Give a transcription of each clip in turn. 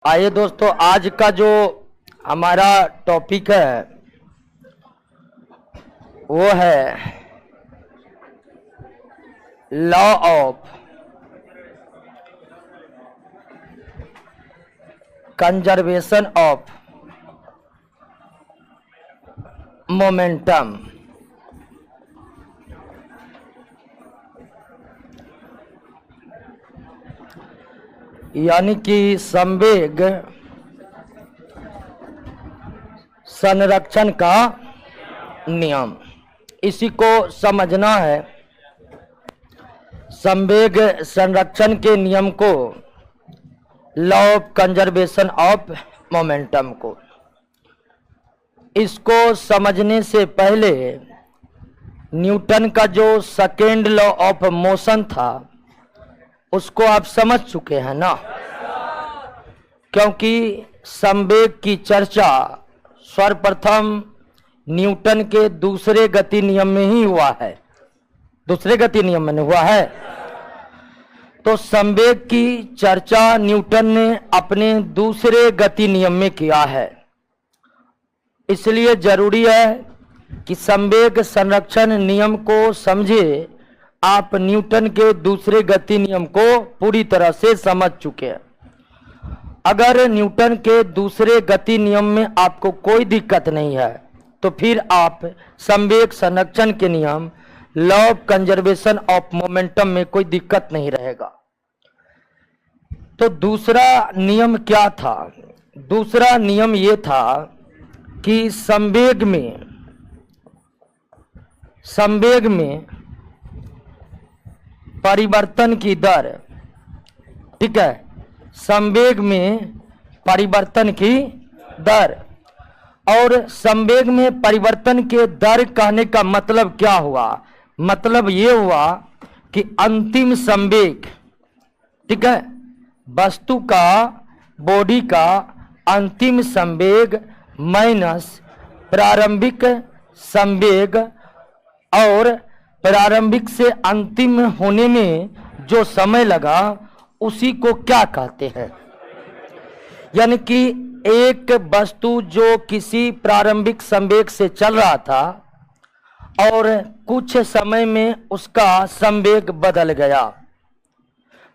आइए दोस्तों, आज का जो हमारा टॉपिक है वो है law of conservation of momentum. यानी कि संवेग संरक्षण का नियम, इसी को समझना है। संवेग संरक्षण के नियम को, law of conservation of momentum को, इसको समझने से पहले न्यूटन का जो सेकेंड लॉ ऑफ मोशन था उसको आप समझ चुके हैं ना, क्योंकि संवेग की चर्चा सर्वप्रथम न्यूटन के दूसरे गति नियम में ही हुआ है। दूसरे गति नियम में हुआ है। तो संवेग की चर्चा न्यूटन ने अपने दूसरे गति नियम में किया है। इसलिए जरूरी है कि संवेग संरक्षण नियम को समझे। आप न्यूटन के दूसरे गति नियम को पूरी तरह से समझ चुके हैं। अगर न्यूटन के दूसरे गति नियम में आपको कोई दिक्कत नहीं है तो फिर आप संवेग संरक्षण के नियम, law of conservation of momentum में कोई दिक्कत नहीं रहेगा। तो दूसरा नियम क्या था? दूसरा नियम यह था कि संवेग में परिवर्तन की दर, ठीक है, संवेग में परिवर्तन की दर, और संवेग में परिवर्तन के दर कहने का मतलब क्या हुआ? मतलब ये हुआ कि अंतिम संवेग, ठीक है, वस्तु का, बॉडी का अंतिम संवेग माइनस प्रारंभिक संवेग, और प्रारंभिक से अंतिम होने में जो समय लगा उसी को क्या कहते हैं? यानी कि एक वस्तु जो किसी प्रारंभिक संवेग से चल रहा था और कुछ समय में उसका संवेग बदल गया,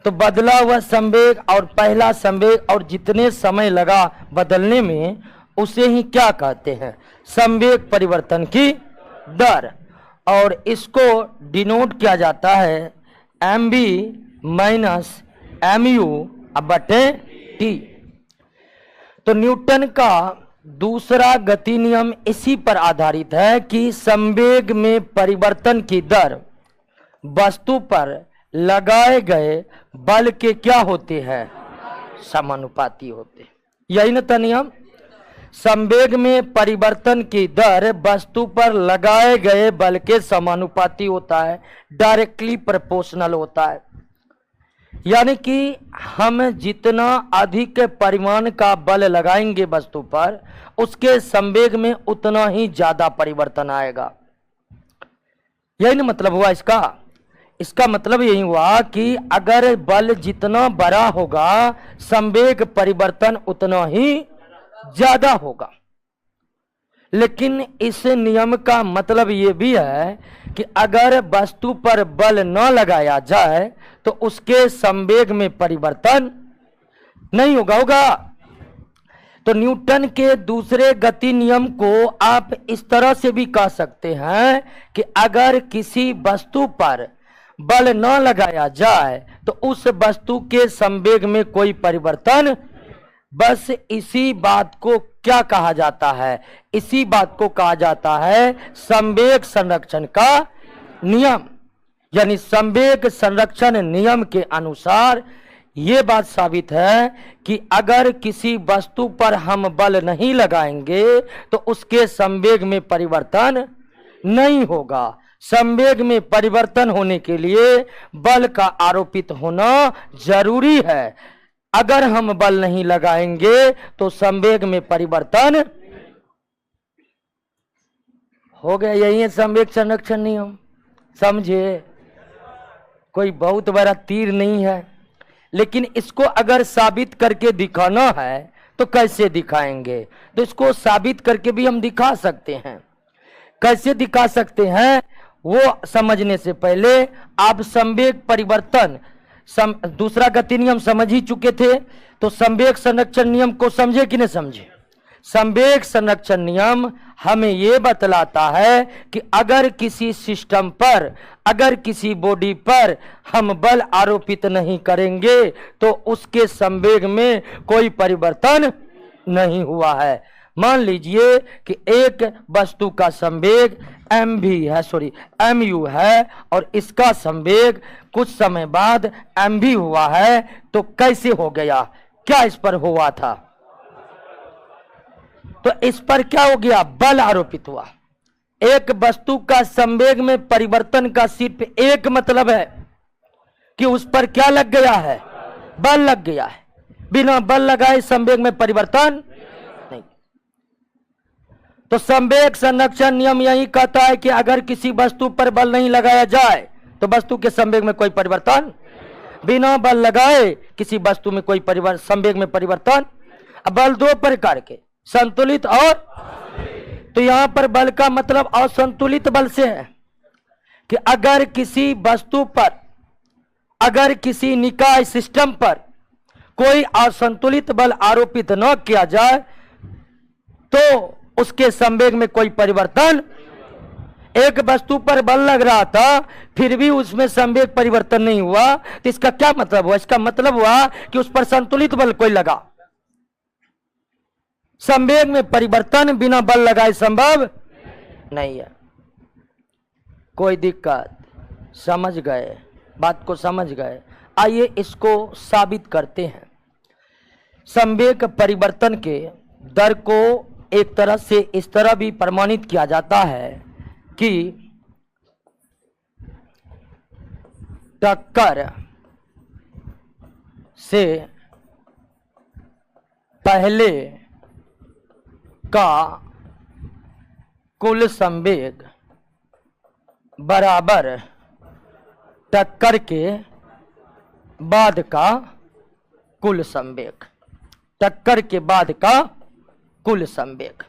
तो बदला हुआ संवेग और पहला संवेग और जितने समय लगा बदलने में, उसे ही क्या कहते हैं? संवेग परिवर्तन की दर। और इसको डिनोट किया जाता है M B minus M U बटे टी। तो न्यूटन का दूसरा गति नियम इसी पर आधारित है कि संवेग में परिवर्तन की दर वस्तु पर लगाए गए बल के क्या होते हैं? समानुपाती होते। यही न था नियम। संवेग में परिवर्तन की दर वस्तु पर लगाए गए बल के समानुपाती होता है, डायरेक्टली प्रोपोर्शनल होता है। यानी कि हम जितना अधिक परिमाण का बल लगाएंगे वस्तु पर, उसके संवेग में उतना ही ज्यादा परिवर्तन आएगा। यही ना मतलब हुआ इसका। इसका मतलब यही हुआ कि अगर बल जितना बड़ा होगा, संवेग परिवर्तन उतना ही ज्यादा होगा। लेकिन इस नियम का मतलब यह भी है कि अगर वस्तु पर बल न लगाया जाए तो उसके संवेग में परिवर्तन नहीं होगा। तो न्यूटन के दूसरे गति नियम को आप इस तरह से भी कह सकते हैं कि अगर किसी वस्तु पर बल न लगाया जाए तो उस वस्तु के संवेग में कोई परिवर्तन। बस इसी बात को क्या कहा जाता है? इसी बात को कहा जाता है संवेग संरक्षण का नियम। यानी संवेग संरक्षण नियम के अनुसार यह बात साबित है कि अगर किसी वस्तु पर हम बल नहीं लगाएंगे तो उसके संवेग में परिवर्तन नहीं होगा। संवेग में परिवर्तन होने के लिए बल का आरोपित होना जरूरी है। अगर हम बल नहीं लगाएंगे तो संवेग में परिवर्तन हो गया। यही है संवेग संरक्षण नियम। समझे? कोई बहुत बड़ा तीर नहीं है। लेकिन इसको अगर साबित करके दिखाना है तो कैसे दिखाएंगे? तो इसको साबित करके भी हम दिखा सकते हैं। कैसे दिखा सकते हैं वो समझने से पहले आप संवेग परिवर्तन दूसरा गति नियम समझ ही चुके थे, तो संवेग संरक्षण नियम को समझे कि नहीं समझे? संवेग संरक्षण नियम हमें यह बतलाता है कि अगर किसी सिस्टम पर, अगर किसी बॉडी पर हम बल आरोपित नहीं करेंगे तो उसके संवेग में कोई परिवर्तन नहीं हुआ है। मान लीजिए कि एक वस्तु का संवेग mu है और इसका संवेग कुछ समय बाद mv हुआ है, तो कैसे हो गया? क्या इस पर हुआ था? तो इस पर क्या हो गया? बल आरोपित हुआ। एक वस्तु का संवेग में परिवर्तन का सिर्फ एक मतलब है कि उस पर क्या लग गया है? बल लग गया है। बिना बल लगाए संवेग में परिवर्तन नहीं। तो संवेग संरक्षण नियम यही कहता है कि अगर किसी वस्तु पर बल नहीं लगाया जाए तो वस्तु के संवेग में कोई परिवर्तन, बिना बल लगाए किसी वस्तु में कोई संवेग में परिवर्तन। अब बल दो प्रकार के, संतुलित और, तो यहां पर बल का मतलब असंतुलित बल से है कि अगर किसी वस्तु पर, अगर किसी निकाय सिस्टम पर कोई असंतुलित बल आरोपित न किया जाए तो उसके संवेग में कोई परिवर्तन। एक वस्तु पर बल लग रहा था फिर भी उसमें संवेग परिवर्तन नहीं हुआ, तो इसका क्या मतलब हुआ? इसका मतलब हुआ कि उस पर संतुलित बल कोई लगा। संवेग में परिवर्तन बिना बल लगाए संभव नहीं है। कोई दिक्कत? समझ गए? बात को समझ गए? आइए इसको साबित करते हैं। संवेग परिवर्तन के दर को एक तरह से इस तरह भी प्रमाणित किया जाता है कि टक्कर से पहले का कुल संवेग बराबर टक्कर के बाद का कुल संवेग। टक्कर के बाद का कुल संवेग।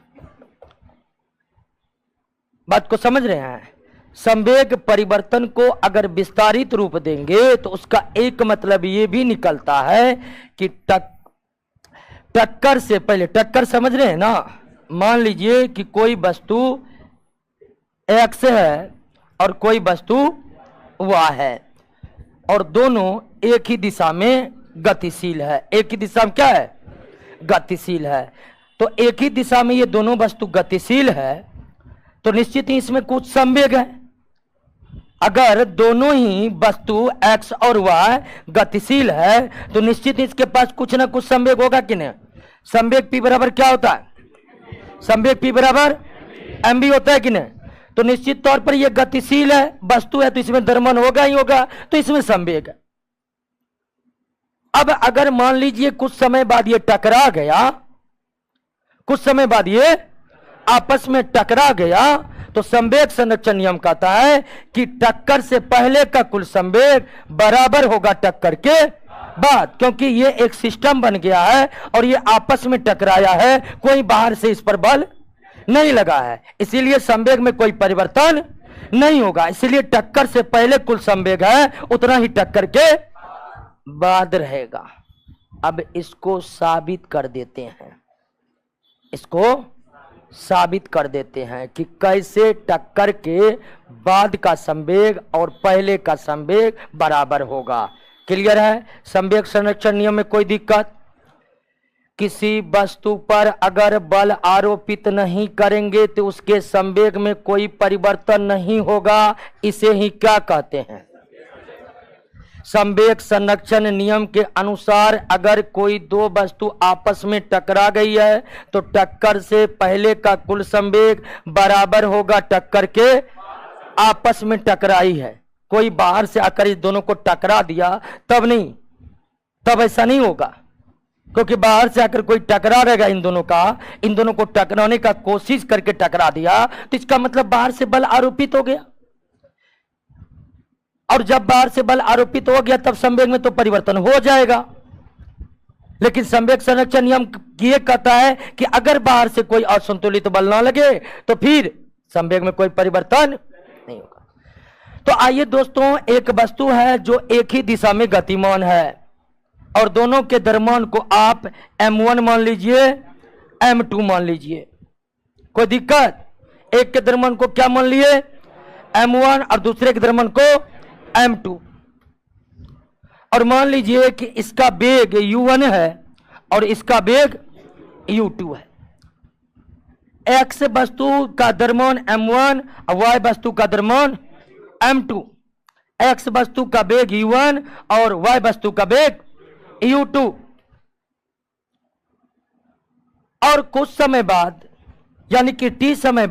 बात को समझ रहे हैं? संवेग परिवर्तन को अगर विस्तारित रूप देंगे तो उसका एक मतलब ये भी निकलता है कि टक्कर से पहले, टक्कर समझ रहे हैं ना? मान लीजिए कि कोई वस्तु x है और कोई वस्तु y है और दोनों एक ही दिशा में गतिशील है। एक ही दिशा में क्या है? गतिशील है। तो एक ही दिशा में ये दोनों वस्तु गतिशील है तो निश्चित ही इसमें कुछ संवेग है। अगर दोनों ही वस्तु x और y गतिशील है तो निश्चित इसके पास कुछ ना कुछ संवेग होगा कि नहीं? संवेग P बराबर क्या होता है? संवेग P बराबर mv होता है कि नहीं? तो निश्चित तौर पर यह गतिशील है, वस्तु है, तो इसमें द्रव्यमान होगा ही होगा, तो इसमें संवेग है। अब अगर मान लीजिए कुछ समय बाद ये टकरा गया, कुछ समय बाद ये आपस में टकरा गया, तो संवेग संरक्षण नियम कहता है कि टक्कर से पहले का कुल संवेग बराबर होगा टक्कर के बाद, क्योंकि ये एक सिस्टम बन गया है और ये आपस में टकराया है, कोई बाहर से इस पर बल नहीं लगा है, इसीलिए संवेग में कोई परिवर्तन नहीं होगा। इसीलिए टक्कर से पहले कुल संवेग है उतना ही टक्कर के बाद रहेगा। अब इसको साबित कर देते हैं, इसको साबित कर देते हैं कि कैसे टक्कर के बाद का संवेग और पहले का संवेग बराबर होगा। क्लियर है? संवेग संरक्षण नियम में कोई दिक्कत? किसी वस्तु पर अगर बल आरोपित नहीं करेंगे तो उसके संवेग में कोई परिवर्तन नहीं होगा, इसे ही क्या कहते हैं? संवेग संरक्षण नियम के अनुसार अगर कोई दो वस्तु आपस में टकरा गई है तो टक्कर से पहले का कुल संवेग बराबर होगा टक्कर के आपस में टकराई है। कोई बाहर से आकर इस दोनों को टकरा दिया तब नहीं, तब ऐसा नहीं होगा, क्योंकि बाहर से आकर कोई टकरा रहेगा इन दोनों को टकराने का कोशिश करके टकरा दिया तो इसका मतलब बाहर से बल आरोपित हो गया। और जब बाहर से बल आरोपित हो गया तब संवेग में तो परिवर्तन हो जाएगा। लेकिन संवेग संरक्षण नियम ये कहता है कि अगर बाहर से कोई असंतुलित बल ना लगे तो फिर संवेग में कोई परिवर्तन नहीं होगा। तो आइए दोस्तों, एक वस्तु है जो एक ही दिशा में गतिमान है और दोनों के द्रव्यमान को आप m1 मान लीजिए, m2 मान लीजिए, कोई दिक्कत? एक के द्रव्यमान को क्या मान लिए? m1 और दूसरे के द्रव्यमान को m2। और मान लीजिए कि इसका वेग u1 है और इसका वेग u2 है। x वस्तु का द्रव्यमान m1 और y वस्तु का द्रव्यमान m2। x वस्तु का वेग u1 और y वस्तु का वेग u2। और कुछ समय बाद यानी कि t समय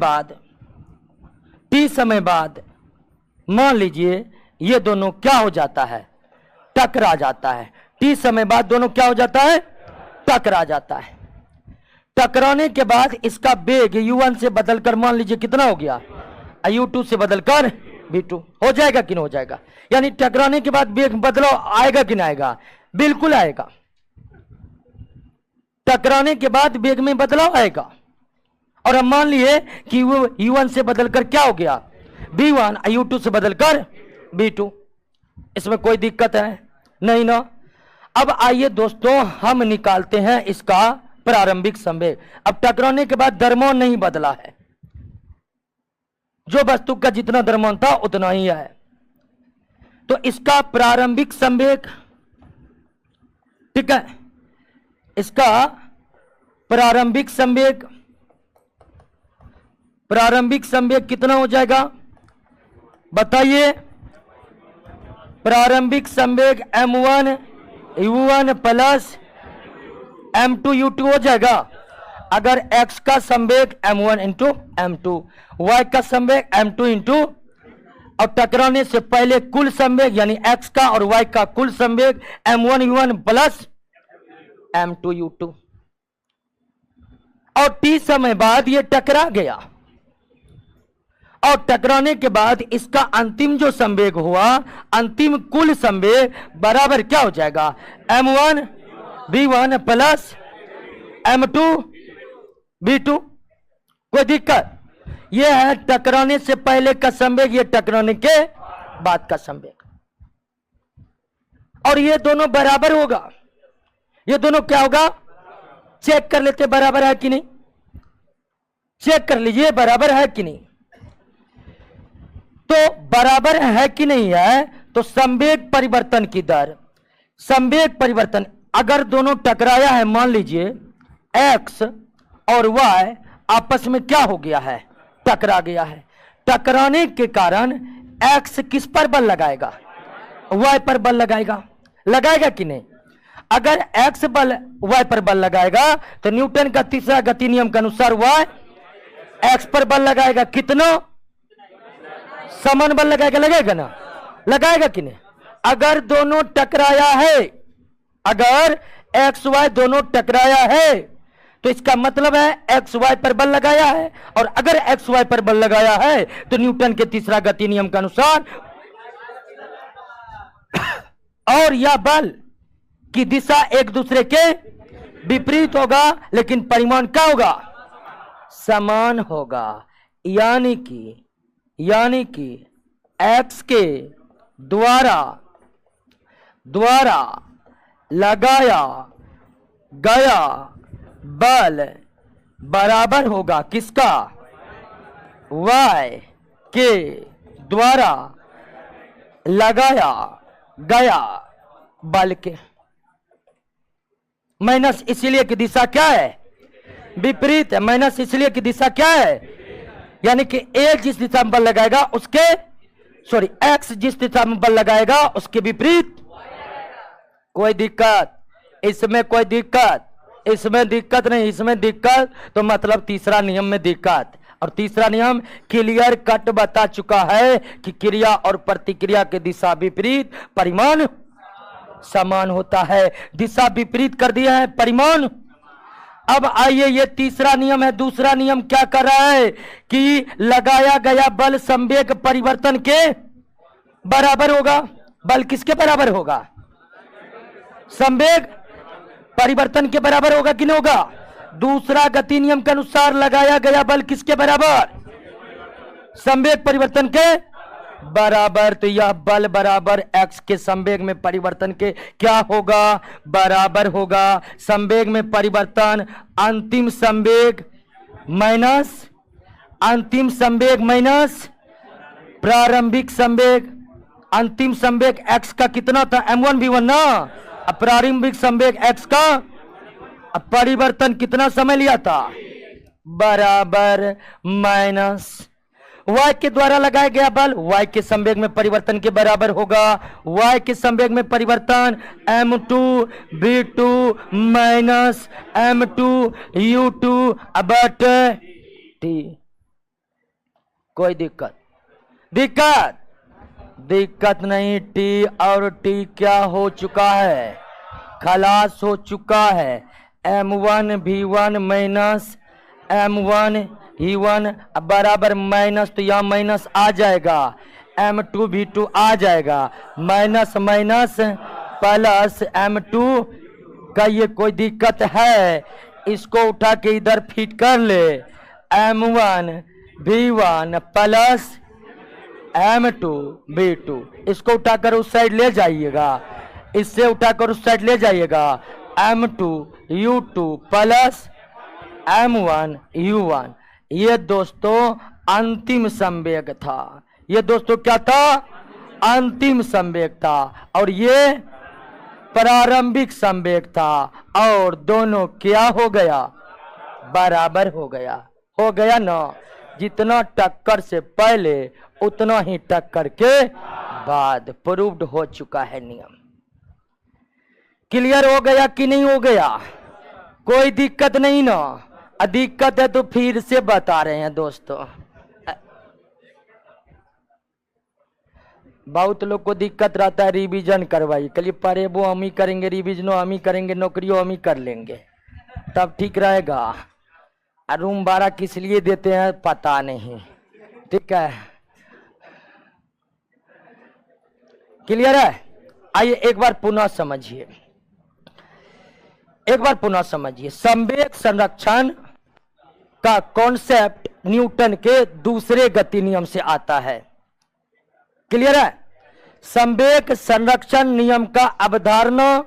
बाद मान लीजिए ये दोनों क्या हो जाता है? टकरा जाता है। t समय बाद दोनों क्या हो जाता है? टकरा जाता है। टकराने के बाद इसका वेग u1 से बदलकर मान लीजिए कितना हो गया? u2 से बदलकर v2 हो जाएगा कि नहीं हो जाएगा? यानी टकराने के बाद वेग बदलाव आएगा कि नहीं आएगा? बिल्कुल आएगा। टकराने के बाद वेग में बदलाव आएगा। और हम मान लिए कि वो u1 से बदलकर क्या हो गया? v1, u2 से बदलकर v2। इसमें कोई दिक्कत है नहीं ना? अब आइए दोस्तों, हम निकालते हैं इसका प्रारंभिक संवेग। अब टकराने के बाद द्रव्यमान नहीं बदला है, जो वस्तु का जितना द्रव्यमान था उतना ही है। तो इसका प्रारंभिक संवेग, ठीक है, इसका प्रारंभिक संवेग कितना हो जाएगा बताइए? प्रारंभिक संवेग m1 u1 plus m2 u2 हो जाएगा। अगर x का संवेग m1 इंटू m2, y का संवेग m2 इंटू, और टकराने से पहले कुल संवेग यानी x का और y का कुल संवेग m1 u1 plus m2 u2। और t समय बाद ये टकरा गया और टकराने के बाद इसका अंतिम जो संवेग हुआ, अंतिम कुल संवेग बराबर क्या हो जाएगा? m1 v1 plus m2 v2। कोई दिक्कत? यह है टकराने से पहले का संवेग, यह टकराने के बाद का संवेग। और ये दोनों बराबर होगा। ये दोनों क्या होगा? चेक कर लेते बराबर है कि नहीं। चेक कर लीजिए बराबर है कि नहीं। तो बराबर है कि नहीं है, तो संवेग परिवर्तन की दर, संवेग परिवर्तन अगर दोनों टकराया है, मान लीजिए x और y आपस में क्या हो गया है? टकरा गया है। टकराने के कारण x किस पर बल लगाएगा? y पर बल लगाएगा। लगाएगा कि नहीं? अगर x बल y पर बल लगाएगा तो न्यूटन का तीसरा गति नियम के अनुसार y x पर बल लगाएगा। कितना? समान बल लगाएगा। लगेगा ना? लगाएगा कि नहीं? अगर दोनों टकराया है, अगर एक्स वाई दोनों टकराया है तो इसका मतलब है एक्स वाई पर बल लगाया है, और अगर एक्स वाई पर बल लगाया है तो न्यूटन के तीसरा गति नियम के अनुसार और यह बल की दिशा एक दूसरे के विपरीत होगा, लेकिन परिमाण क्या होगा? समान होगा। यानी कि x के द्वारा लगाया गया बल बराबर होगा किसका? y के द्वारा लगाया गया बल के। माइनस इसलिए कि दिशा क्या है? विपरीत है। माइनस इसलिए कि दिशा क्या है? यानी कि a जिस दिशा में बल लगाएगा उसके x जिस दिशा में बल लगाएगा उसके विपरीत। कोई दिक्कत? इसमें कोई दिक्कत? इसमें दिक्कत नहीं। इसमें दिक्कत तो मतलब तीसरा नियम में दिक्कत। और तीसरा नियम क्लियर कट बता चुका है कि क्रिया और प्रतिक्रिया के दिशा विपरीत, परिमाण समान होता है। दिशा विपरीत कर दिया है, परिमाण। अब आइए, ये तीसरा नियम है। दूसरा नियम क्या कर रहा है कि लगाया गया बल संवेग परिवर्तन के बराबर होगा। बल किसके बराबर होगा? संवेग परिवर्तन के बराबर होगा कि नहीं होगा? दूसरा गति नियम के अनुसार लगाया गया बल किसके बराबर? संवेग परिवर्तन के बराबर। तो यह बल बराबर x के संवेग में परिवर्तन के क्या होगा? बराबर होगा संवेग में परिवर्तन अंतिम संवेग माइनस प्रारंभिक संवेग। अंतिम संवेग x का कितना था? m1 v1 ना। अब प्रारंभिक संवेग x का परिवर्तन कितना समय लिया था? बराबर माइनस y के द्वारा लगाया गया बल y के संवेग में परिवर्तन के बराबर होगा। y के संवेग में परिवर्तन m2 v2 minus m2 u2 but t। कोई दिक्कत नहीं। t और t क्या हो चुका है? खलास हो चुका है। m1 v1 minus m1 v1 बराबर माइनस, तो यह माइनस आ जाएगा, m2 v2 आ जाएगा, माइनस माइनस प्लस m2 का। ये कोई दिक्कत है? इसको उठा के इधर फिट कर ले, m1 v1 plus m2 v2। इसको उठाकर उस साइड ले जाइएगा, इससे उठाकर उस साइड ले जाइएगा, m2 u2 plus m1 u1। ये दोस्तों अंतिम संवेग था। ये दोस्तों क्या था? अंतिम संवेग था। और ये प्रारंभिक संवेग था। और दोनों क्या हो गया? बराबर हो गया ना। जितना टक्कर से पहले उतना ही टक्कर के बाद। प्रूव्ड हो चुका है नियम। क्लियर हो गया कि नहीं हो गया? कोई दिक्कत नहीं ना? दिक्कत है तो फिर से बता रहे हैं दोस्तों। बहुत लोग को दिक्कत रहता है रिवीजन करवाइए, कल परेबो हम ही करेंगे, रिवीजनो हम ही करेंगे, नौकरियों हम ही कर लेंगे, तब ठीक रहेगा। रूम भाड़ा किस लिए देते हैं पता नहीं। ठीक है, क्लियर है? आइए एक बार पुनः समझिए, संवेग संरक्षण का कॉन्सेप्ट न्यूटन के दूसरे गति नियम से आता है। क्लियर है? संवेग संरक्षण नियम का अवधारणा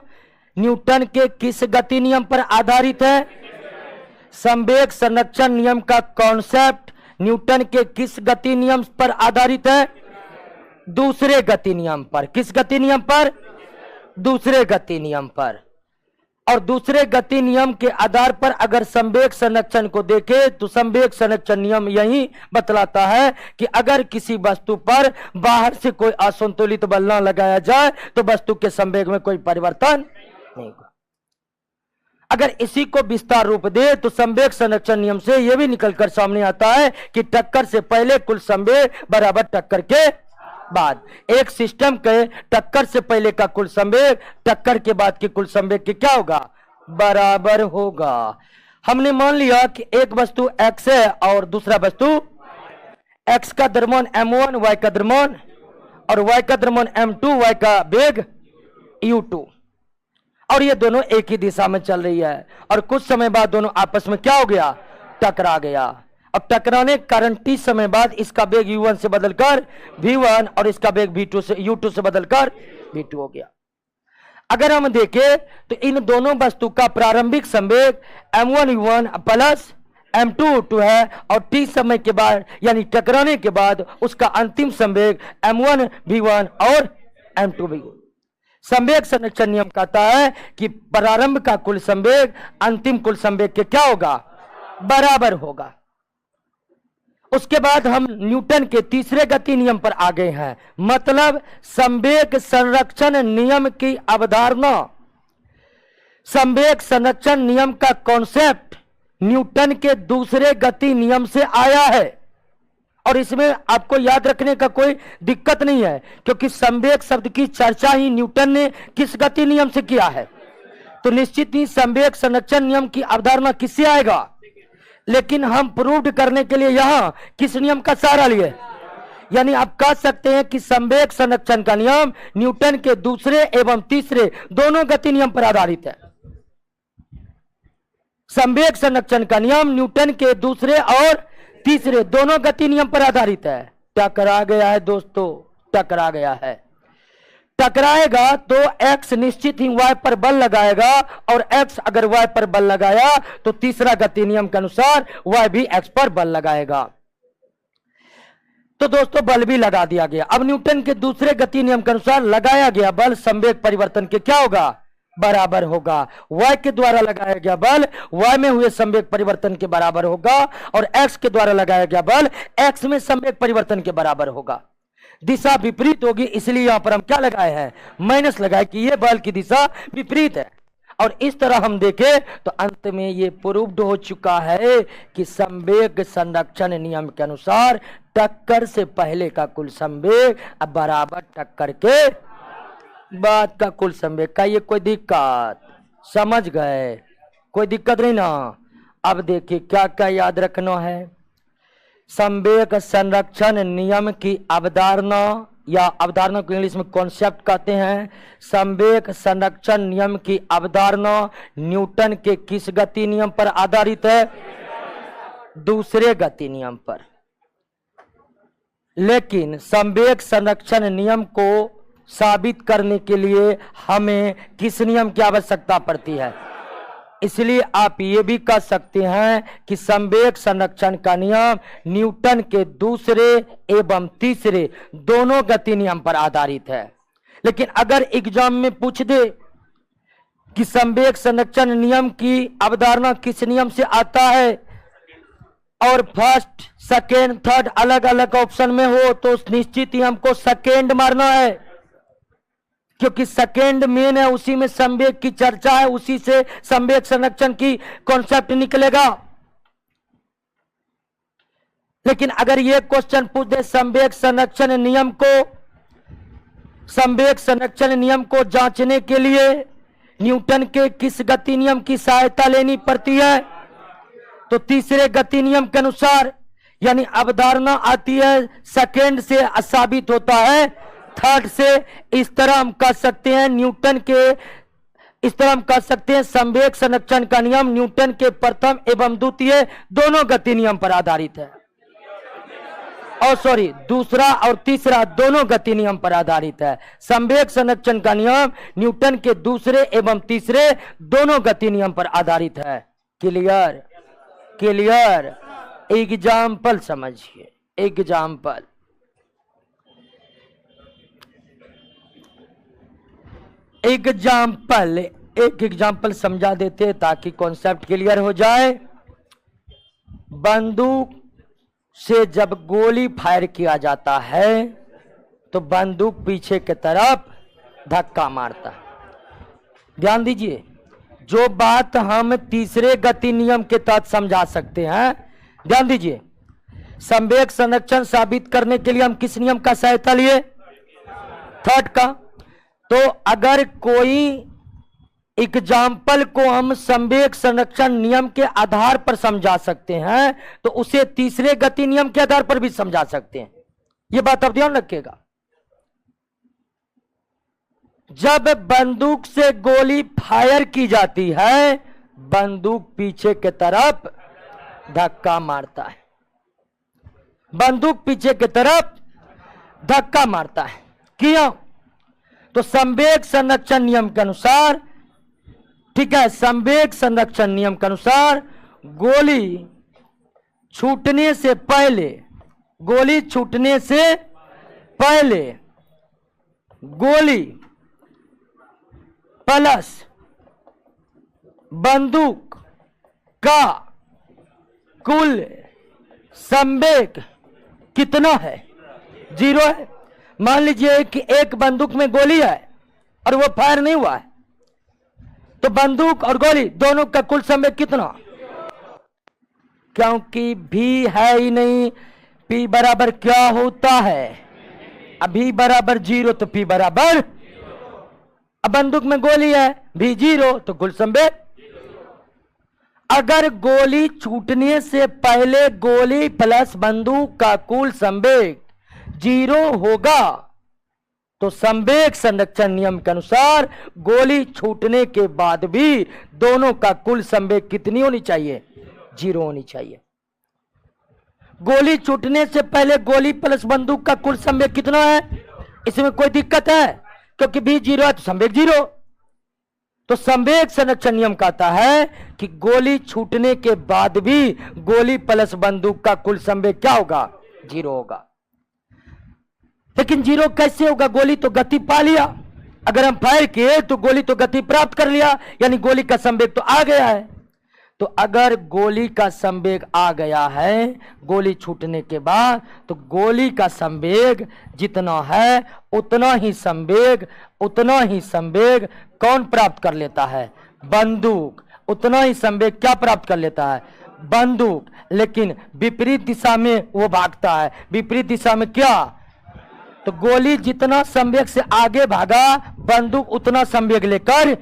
न्यूटन के किस गति नियम पर आधारित है? संवेग संरक्षण नियम का कॉन्सेप्ट न्यूटन के किस गति नियम पर आधारित है? दूसरे गति नियम पर। किस गति नियम पर? दूसरे गति नियम पर। और दूसरे गति नियम के आधार पर अगर संवेग संरक्षण को देखें तो संवेग संरक्षण नियम यही बतलाता है कि अगर किसी वस्तु पर बाहर से कोई असंतुलित बल न लगाया जाए तो वस्तु के संवेग में कोई परिवर्तन नहीं होगा। अगर इसी को विस्तार रूप दे तो संवेग संरक्षण नियम से यह भी निकलकर सामने आता है कि टक्कर से पहले कुल संवेग बराबर टक्कर के बाद। एक सिस्टम के टक्कर से पहले का कुल संवेग टक्कर के बाद के कुल संवेग के क्या होगा? बराबर होगा। हमने मान लिया कि एक वस्तु x है और दूसरा वस्तु x का द्रव्यमान m1, y का द्रव्यमान, और y का द्रव्यमान m2, y का वेग u2, और ये दोनों एक ही दिशा में चल रही है। और कुछ समय बाद दोनों आपस में क्या हो गया? टकरा गया। अब टकराने के कारण t समय बाद इसका वेग u1 से बदलकर v1 और इसका वेग v2 से u2 से बदलकर v2 हो गया। अगर हम देखें तो इन दोनों वस्तु का प्रारंभिक संवेग m1 u1 plus m2 u2 है, और t समय के बाद यानी टकराने के बाद उसका अंतिम संवेग m1 v1 और m2 v2। संवेग संरक्षण नियम कहता है कि प्रारंभ का कुल संवेग अंतिम कुल संवेग के क्या होगा? बराबर होगा। उसके बाद हम न्यूटन के तीसरे गति नियम पर आ गए हैं। मतलब संवेग संरक्षण नियम की अवधारणा, संवेग संरक्षण नियम का कॉन्सेप्ट न्यूटन के दूसरे गति नियम से आया है। और इसमें आपको याद रखने का कोई दिक्कत नहीं है, क्योंकि संवेग शब्द की चर्चा ही न्यूटन ने किस गति नियम से किया है, तो निश्चित ही संवेग संरक्षण नियम की अवधारणा किससे आएगा। लेकिन हम प्रूव्ड करने के लिए यहां किस नियम का सहारा लिए? यानी आप कह सकते हैं कि संवेग संरक्षण का नियम न्यूटन के दूसरे एवं तीसरे दोनों गति नियम पर आधारित है। संवेग संरक्षण का नियम न्यूटन के दूसरे और तीसरे दोनों गति नियम पर आधारित है। टकरा गया है दोस्तों, टकरा गया है। टकराएगा तो x निश्चित ही y पर बल लगाएगा, और x अगर y पर बल लगाया तो तीसरा गति नियम के अनुसार y भी x पर बल लगाएगा। तो दोस्तों बल भी लगा दिया गया। अब न्यूटन के दूसरे गति नियम के अनुसार लगाया गया बल संवेग परिवर्तन के क्या होगा, बराबर होगा। y के द्वारा लगाया गया बल y में हुए संवेग परिवर्तन के बराबर होगा, और x के द्वारा लगाया गया बल x में संवेग परिवर्तन के बराबर होगा। दिशा विपरीत होगी, इसलिए यहां पर हम क्या लगाए हैं, माइनस लगाए कि यह बल की दिशा विपरीत है। और इस तरह हम देखें तो अंत में यह प्रूव्ड हो चुका है कि संवेग संरक्षण नियम के अनुसार टक्कर से पहले का कुल संवेग अब बराबर टक्कर के बाद का कुल संवेग का। ये कोई दिक्कत, समझ गए, कोई दिक्कत नहीं ना। अब देखिए क्या क्या याद रखना है। संवेग संरक्षण नियम की अवधारणा, या अवधारणा को इंग्लिश में कॉन्सेप्ट कहते हैं। संवेग संरक्षण नियम की अवधारणा न्यूटन के किस गति नियम पर आधारित है, दूसरे गति नियम पर। लेकिन संवेग संरक्षण नियम को साबित करने के लिए हमें किस नियम की आवश्यकता पड़ती है, इसलिए आप ये भी कह सकते हैं कि संवेग संरक्षण का नियम न्यूटन के दूसरे एवं तीसरे दोनों गति नियम पर आधारित है। लेकिन अगर एग्जाम में पूछ दे कि संवेग संरक्षण नियम की अवधारणा किस नियम से आता है, और फर्स्ट सेकेंड थर्ड अलग अलग ऑप्शन में हो, तो निश्चित ही हमको सेकेंड मारना है, क्योंकि सेकेंड मेन है, उसी में संवेग की चर्चा है, उसी से संवेग संरक्षण की कॉन्सेप्ट निकलेगा। लेकिन अगर यह क्वेश्चन पूछ दे संवेग संरक्षण नियम को जांचने के लिए न्यूटन के किस गति नियम की सहायता लेनी पड़ती है, तो तीसरे गति नियम के अनुसार, यानी अवधारणा आती है सेकेंड से, साबित होता है थर्ड से। इस तरह हम कह सकते हैं संवेग संरक्षण का नियम न्यूटन के प्रथम एवं द्वितीय दोनों गति नियम पर आधारित है, और दूसरा और तीसरा दोनों गति नियम पर आधारित है। संवेग संरक्षण का नियम न्यूटन के दूसरे एवं तीसरे दोनों गति नियम पर आधारित है। Clear clear. एग्जाम्पल समझिए, एग्जाम्पल। एक एग्जाम्पल समझा देते ताकि कॉन्सेप्ट क्लियर हो जाए। बंदूक से जब गोली फायर किया जाता है तो बंदूक पीछे की तरफ धक्का मारता है। ध्यान दीजिए, जो बात हम तीसरे गति नियम के तहत समझा सकते हैं, ध्यान दीजिए, संवेग संरक्षण साबित करने के लिए हम किस नियम का सहायता लिए, थर्ड का। तो अगर कोई एग्जाम्पल को हम संवेग संरक्षण नियम के आधार पर समझा सकते हैं, तो उसे तीसरे गति नियम के आधार पर भी समझा सकते हैं। यह बात आप ध्यान रखिएगा। जब बंदूक से गोली फायर की जाती है, बंदूक पीछे की तरफ धक्का मारता है, बंदूक पीछे की तरफ धक्का मारता है। क्यों? तो संवेग संरक्षण नियम के अनुसार, ठीक है, संवेग संरक्षण नियम के अनुसार गोली छूटने से पहले, गोली छूटने से पहले गोली प्लस बंदूक का कुल संवेग कितना है, 0 है। मान लीजिए कि एक बंदूक में गोली है और वो फायर नहीं हुआ है, तो बंदूक और गोली दोनों का कुल संवेग कितना, क्योंकि भी है ही नहीं, P बराबर क्या होता है, अभी बराबर 0, तो P बराबर, अब बंदूक में गोली है, भी 0, तो कुल संवेग। अगर गोली छूटने से पहले गोली प्लस बंदूक का कुल संवेग जीरो होगा तो संवेग संरक्षण नियम के अनुसार गोली छूटने के बाद भी दोनों का कुल संवेग कितनी होनी चाहिए? जीरो होनी चाहिए। गोली छूटने से पहले गोली प्लस बंदूक का कुल संवेग कितना है? इसमें कोई दिक्कत है? क्योंकि भी जीरो है तो संवेग जीरो। तो संवेग संरक्षण नियम कहता है कि गोली छूटने के बाद भी गोली प्लस बंदूक का कुल संवेग क्या होगा? जीरो होगा। लेकिन जीरो कैसे होगा? गोली तो गति पा लिया, अगर हम फायर किए तो गोली तो गति प्राप्त कर लिया, यानी गोली का संवेग तो आ गया है। तो अगर गोली का संवेग आ गया है गोली छूटने के बाद, तो गोली का संवेग जितना है उतना ही संवेग कौन प्राप्त कर लेता है? बंदूक। उतना ही संवेग क्या प्राप्त कर लेता है? बंदूक। लेकिन विपरीत दिशा में वो भागता है। विपरीत दिशा में क्या? तो गोली जितना संवेग से आगे भागा, बंदूक उतना संवेग लेकर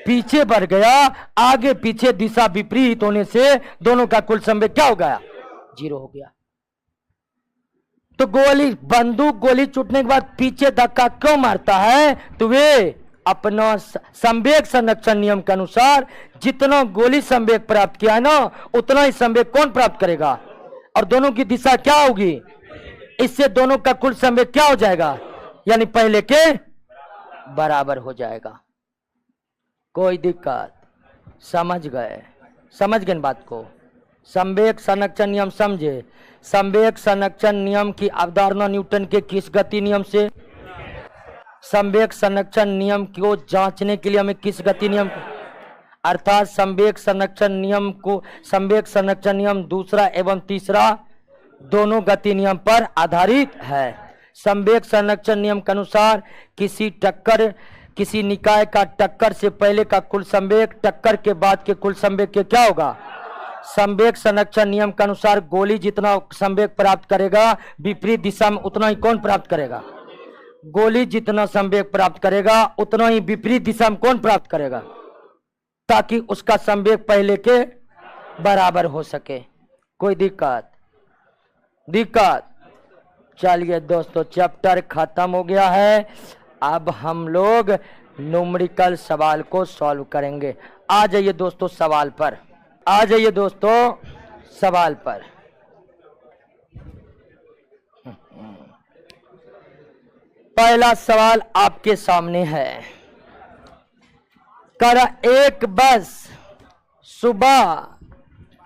पीछे बढ़ गया। आगे पीछे दिशा विपरीत होने से दोनों का कुल संवेग क्या हो गया? जीरो हो गया। तो बंदूक गोली छूटने के बाद पीछे धक्का क्यों मारता है? तो वे अपना संवेग संरक्षण नियम के अनुसार जितना गोली संवेग प्राप्त किया है ना, उतना ही संवेग कौन प्राप्त करेगा? और दोनों की दिशा क्या होगी? इससे दोनों का कुल संवेग क्या हो जाएगा? यानी पहले के बराबर हो जाएगा। कोई दिक्कत? समझ गए बात को? संवेग संरक्षण नियम समझे? संवेग संरक्षण नियम की अवधारणा न्यूटन के किस गति नियम से? संवेग संरक्षण नियम को जांचने के लिए हमें किस गति नियम, अर्थात संवेग संरक्षण नियम दूसरा एवं तीसरा दोनों गति नियम पर आधारित है। संवेग संरक्षण नियम के अनुसार किसी निकाय का टक्कर से पहले का कुल संवेग टक्कर के बाद के कुल संवेग के क्या होगा? संवेग संरक्षण नियम के अनुसार गोली जितना संवेग प्राप्त करेगा विपरीत दिशा में उतना ही कौन प्राप्त करेगा? गोली जितना संवेग प्राप्त करेगा उतना ही विपरीत दिशा में कौन प्राप्त करेगा, ताकि उसका संवेग पहले के बराबर हो सके। कोई दिक्कत? चलिए दोस्तों, चैप्टर खत्म हो गया है। अब हम लोग न्यूमेरिकल सवाल को सॉल्व करेंगे। आ जाइए दोस्तों सवाल पर। पहला सवाल आपके सामने है। एक बस सुबह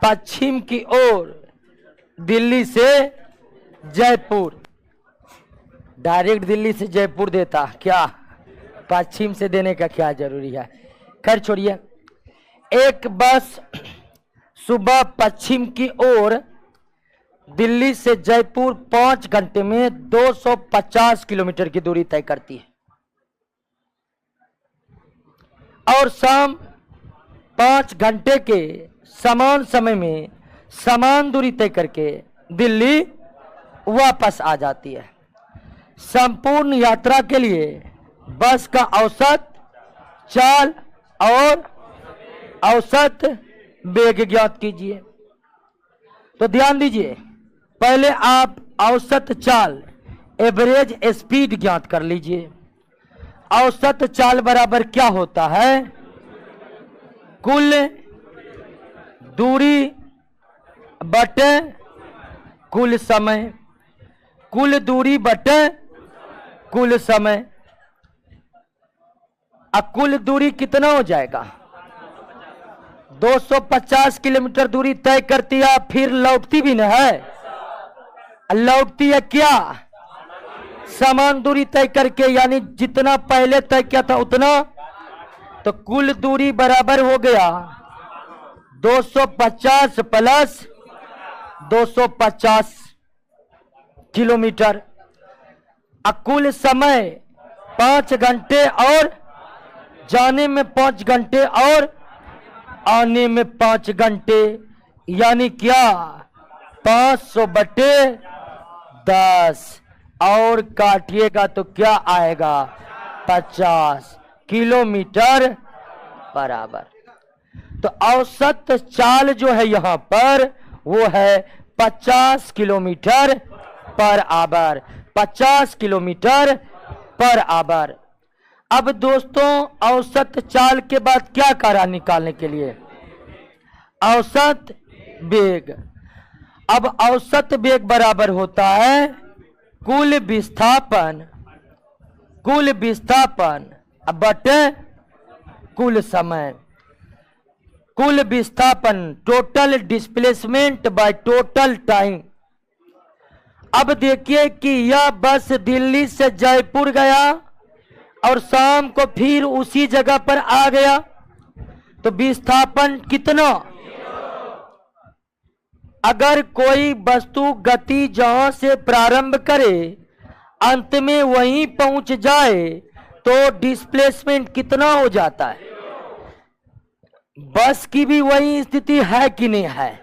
पश्चिम की ओर दिल्ली से जयपुर, डायरेक्ट दिल्ली से जयपुर देता क्या? पश्चिम से देने का क्या जरूरी है? खैर छोड़िए। एक बस सुबह पश्चिम की ओर दिल्ली से जयपुर 5 घंटे में 250 किलोमीटर की दूरी तय करती है और शाम 5 घंटे के समान समय में समान दूरी तय करके दिल्ली वापस आ जाती है। संपूर्ण यात्रा के लिए बस का औसत चाल और औसत वेग ज्ञात कीजिए। तो ध्यान दीजिए, पहले आप औसत चाल एवरेज स्पीड ज्ञात कर लीजिए। औसत चाल बराबर क्या होता है? कुल दूरी बटे कुल समय। कुल दूरी बटे कुल समय। अब कुल दूरी कितना हो जाएगा? 250 किलोमीटर दूरी तय करती है, फिर लौटती भी न है। लौटती है क्या? समान दूरी तय करके, यानी जितना पहले तय किया था उतना। तो कुल दूरी बराबर हो गया 250 प्लस 250 किलोमीटर। कुल समय 5 घंटे और जाने में 5 घंटे और आने में 5 घंटे, यानी क्या? 500 बटे 10 और काटिएगा तो क्या आएगा? 50 किलोमीटर बराबर। तो औसत चाल जो है यहां पर वो है 50 kilometre per hour. 50 kilometre per hour. अब दोस्तों औसत चाल के बाद क्या करा निकालने के लिए? औसत वेग। अब औसत वेग बराबर होता है कुल विस्थापन बटे कुल समय। कुल विस्थापन total displacement by total time. अब देखिए कि यह बस दिल्ली से जयपुर गया और शाम को फिर उसी जगह पर आ गया, तो विस्थापन कितना? अगर कोई वस्तु गति जहां से प्रारंभ करे अंत में वहीं पहुंच जाए तो डिस्प्लेसमेंट कितना हो जाता है? बस की भी वही स्थिति है कि नहीं है?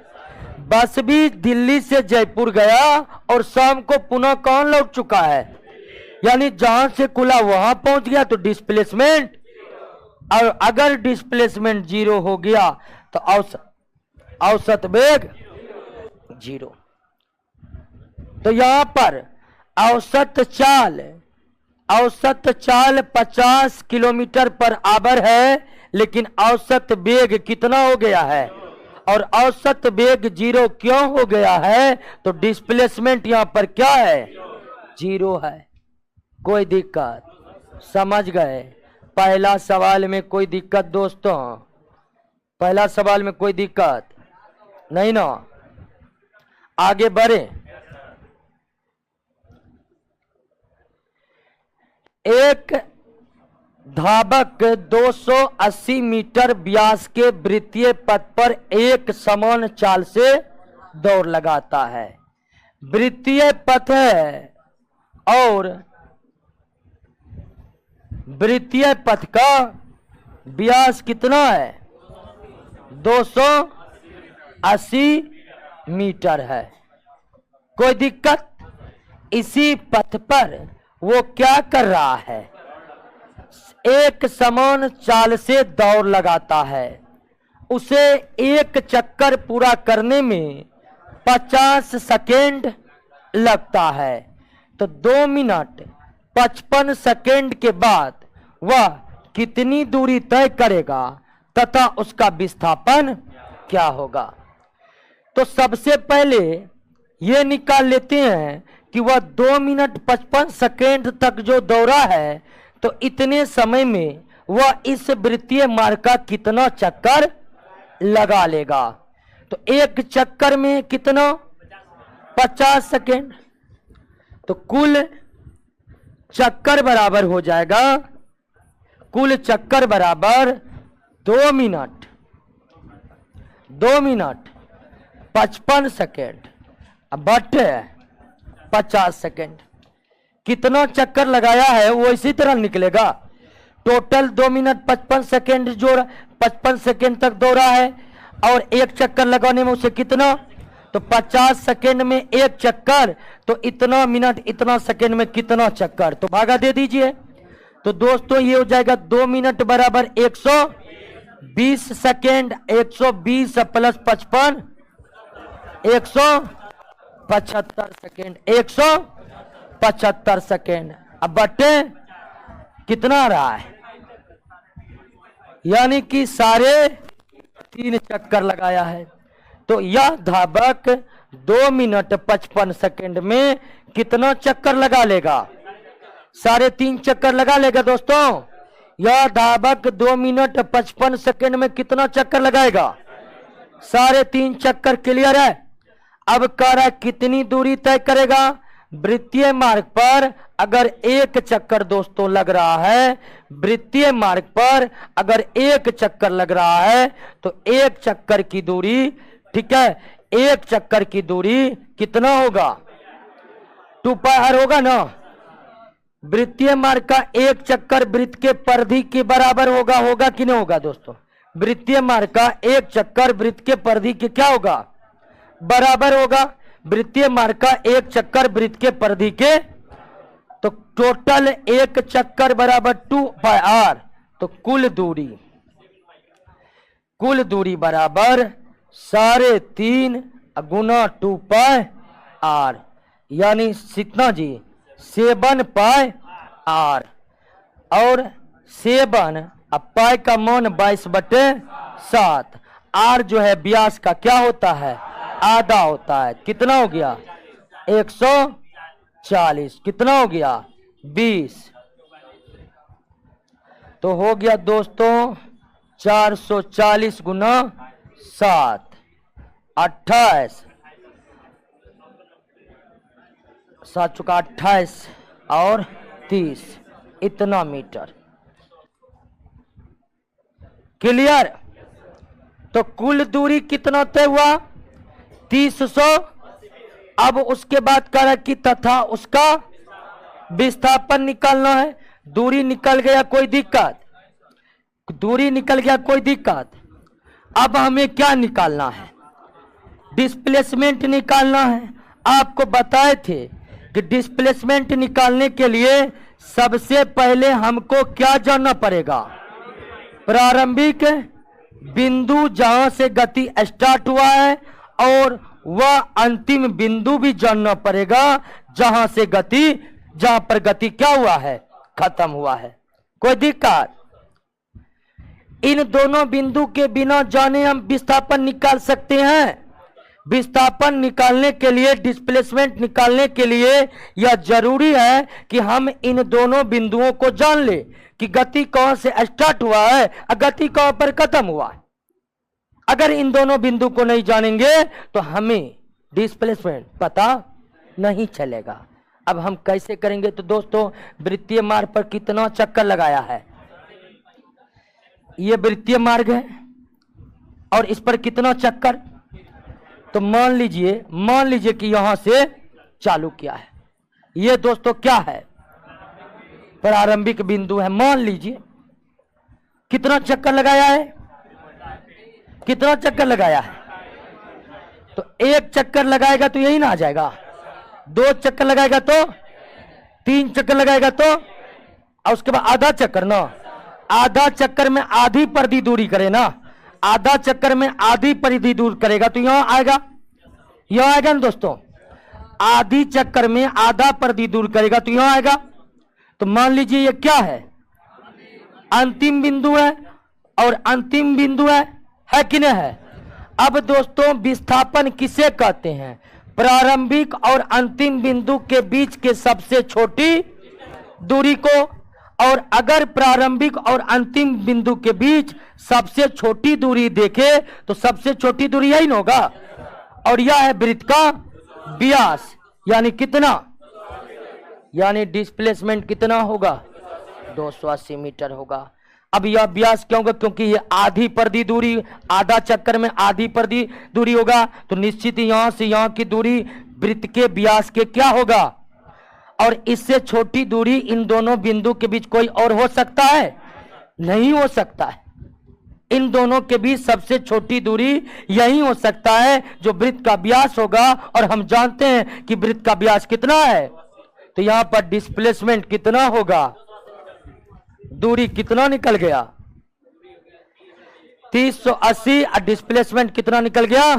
बस भी दिल्ली से जयपुर गया और शाम को पुनः कौन लौट चुका है? यानी जहां से खुला वहां पहुंच गया, तो डिस्प्लेसमेंट। और अगर डिस्प्लेसमेंट 0 हो गया तो औसत वेग 0। तो यहां पर औसत चाल 50 किलोमीटर पर आवर है, लेकिन औसत वेग कितना हो गया है? और औसत वेग 0 क्यों हो गया है? तो डिस्प्लेसमेंट यहां पर क्या है? 0 है। कोई दिक्कत? समझ गए? पहला सवाल में कोई दिक्कत दोस्तों? पहला सवाल में कोई दिक्कत नहीं ना? आगे बढ़े। एक धावक 280 मीटर व्यास के वृत्तीय पथ पर एक समान चाल से दौड़ लगाता है। वृत्तीय पथ है और वृत्तीय पथ का व्यास कितना है? 280 मीटर है। कोई दिक्कत? इसी पथ पर वो क्या कर रहा है? एक समान चाल से दौड़ लगाता है। उसे एक चक्कर पूरा करने में 50 सेकेंड लगता है। तो 2 मिनट 55 सेकेंड के बाद वह कितनी दूरी तय करेगा तथा उसका विस्थापन क्या होगा? तो सबसे पहले ये निकाल लेते हैं कि वह 2 मिनट 55 सेकेंड तक जो दौड़ा है, तो इतने समय में वह इस वृत्तीय मार्ग का कितना चक्कर लगा लेगा? तो एक चक्कर में कितना? 50 सेकेंड। तो कुल चक्कर बराबर हो जाएगा, कुल चक्कर बराबर 2 मिनट 55 सेकेंड बटे 50 सेकेंड। कितना चक्कर लगाया है वो इसी तरह निकलेगा। टोटल 2 मिनट 55 सेकेंड जोड़ 55 सेकेंड तक दौड़ा है और एक चक्कर लगाने में उसे कितना? तो 50 सेकेंड में एक चक्कर, तो इतना मिनट इतना सेकेंड में कितना चक्कर? तो भागा दे दीजिए। तो दोस्तों ये हो जाएगा 2 मिनट बराबर 120 सेकेंड। 120 plus 55 175 second. 175 सेकेंड। अब बटे कितना रहा है? यानी कि 3.5 चक्कर लगाया है। तो यह धावक 2 मिनट 55 सेकेंड में कितना चक्कर लगा लेगा? 3.5 चक्कर लगा लेगा दोस्तों। यह धावक 2 मिनट 55 सेकेंड में कितना चक्कर लगाएगा? 3.5 चक्कर। क्लियर है? अब कह रहा है कितनी दूरी तय करेगा? वृत्तीय मार्ग पर अगर एक चक्कर दोस्तों लग रहा है, वृत्तीय मार्ग पर अगर एक चक्कर लग रहा है, तो एक चक्कर की दूरी, ठीक है, एक चक्कर की दूरी कितना होगा? 2πr होगा ना। वृत्तीय मार्ग का एक चक्कर वृत्त के परिधि के बराबर होगा कि नहीं होगा दोस्तों? वृत्तीय मार्ग का एक चक्कर वृत्त के परिधि के क्या होगा? बराबर होगा। वृत्तीय मार्ग का एक चक्कर वृत्त के परिधि के, तो टोटल एक चक्कर बराबर 2πr। तो कुल दूरी बराबर 3.5 गुना 2πr, यानी कितना जी? 7 पाई आर, और 7 अब पाई का मान 22/7, आर जो है व्यास का क्या होता है, आधा होता है। कितना हो गया 140, कितना हो गया 20, तो हो गया दोस्तों 440 गुना 7, 28, 7 चुका 28 और 30, इतना मीटर। क्लियर? तो कुल दूरी कितना तय हुआ 300। अब उसके बाद कह रहा कि तथा उसका विस्थापन निकालना है। दूरी निकल गया, कोई दिक्कत, दूरी निकल गया कोई दिक्कत। अब हमें क्या निकालना है, डिस्प्लेसमेंट निकालना है। आपको बताए थे कि डिस्प्लेसमेंट निकालने के लिए सबसे पहले हमको क्या जानना पड़ेगा, प्रारंभिक बिंदु जहां से गति स्टार्ट हुआ है और वह अंतिम बिंदु भी जानना पड़ेगा जहां से गति, जहां पर गति क्या हुआ है, खत्म हुआ है। कोई दिक्कत? इन दोनों बिंदु के बिना जाने हम विस्थापन निकाल सकते हैं। विस्थापन निकालने के लिए, डिस्प्लेसमेंट निकालने के लिए यह जरूरी है कि हम इन दोनों बिंदुओं को जान ले कि गति कहां से स्टार्ट हुआ है और गति कहां पर खत्म हुआ है। अगर इन दोनों बिंदु को नहीं जानेंगे तो हमें डिस्प्लेसमेंट पता नहीं चलेगा। अब हम कैसे करेंगे, तो दोस्तों वृत्तीय मार्ग पर कितना चक्कर लगाया है, ये वृत्तीय मार्ग है और इस पर कितना चक्कर, तो मान लीजिए कि यहां से चालू किया है। ये दोस्तों क्या है, प्रारंभिक बिंदु है। मान लीजिए कितना चक्कर लगाया है, कितना चक्कर लगाया है, तो एक चक्कर लगाएगा तो यही ना आ जाएगा, 2 चक्कर लगाएगा तो 3 चक्कर लगाएगा तो, और उसके बाद आधा चक्कर ना, आधा चक्कर में आधी परिधि दूरी करे ना, आधा चक्कर में आधी परिधि दूर करेगा तो यहां आएगा, यहां आएगा ना दोस्तों। आधी चक्कर में आधा परिधि दूर करेगा तो यहां आएगा। तो मान लीजिए ये क्या है, अंतिम बिंदु है, और अंतिम बिंदु है कि नहीं है। अब दोस्तों विस्थापन किसे कहते हैं, प्रारंभिक और अंतिम बिंदु के बीच के सबसे छोटी दूरी को। और अगर प्रारंभिक और अंतिम बिंदु के बीच सबसे छोटी दूरी देखे तो सबसे छोटी दूरी यही होगा, और यह है वृत्त का व्यास, यानी कितना, यानी डिस्प्लेसमेंट कितना होगा 280 मीटर होगा। अब यह व्यास क्यों होगा, क्योंकि ये आधी परिधि दूरी, आधा चक्कर में आधी परिधि दूरी होगा, तो निश्चित यहां से यहां की दूरी वृत्त के व्यास के क्या होगा, और इससे छोटी दूरी इन दोनों बिंदु के बीच कोई और हो सकता है, नहीं हो सकता है। इन दोनों के बीच सबसे छोटी दूरी यही हो सकता है जो वृत्त का व्यास होगा, और हम जानते हैं कि वृत्त का व्यास कितना है, तो यहां पर डिस्प्लेसमेंट कितना होगा, दूरी कितना निकल गया 380, और डिस्प्लेसमेंट कितना निकल गया,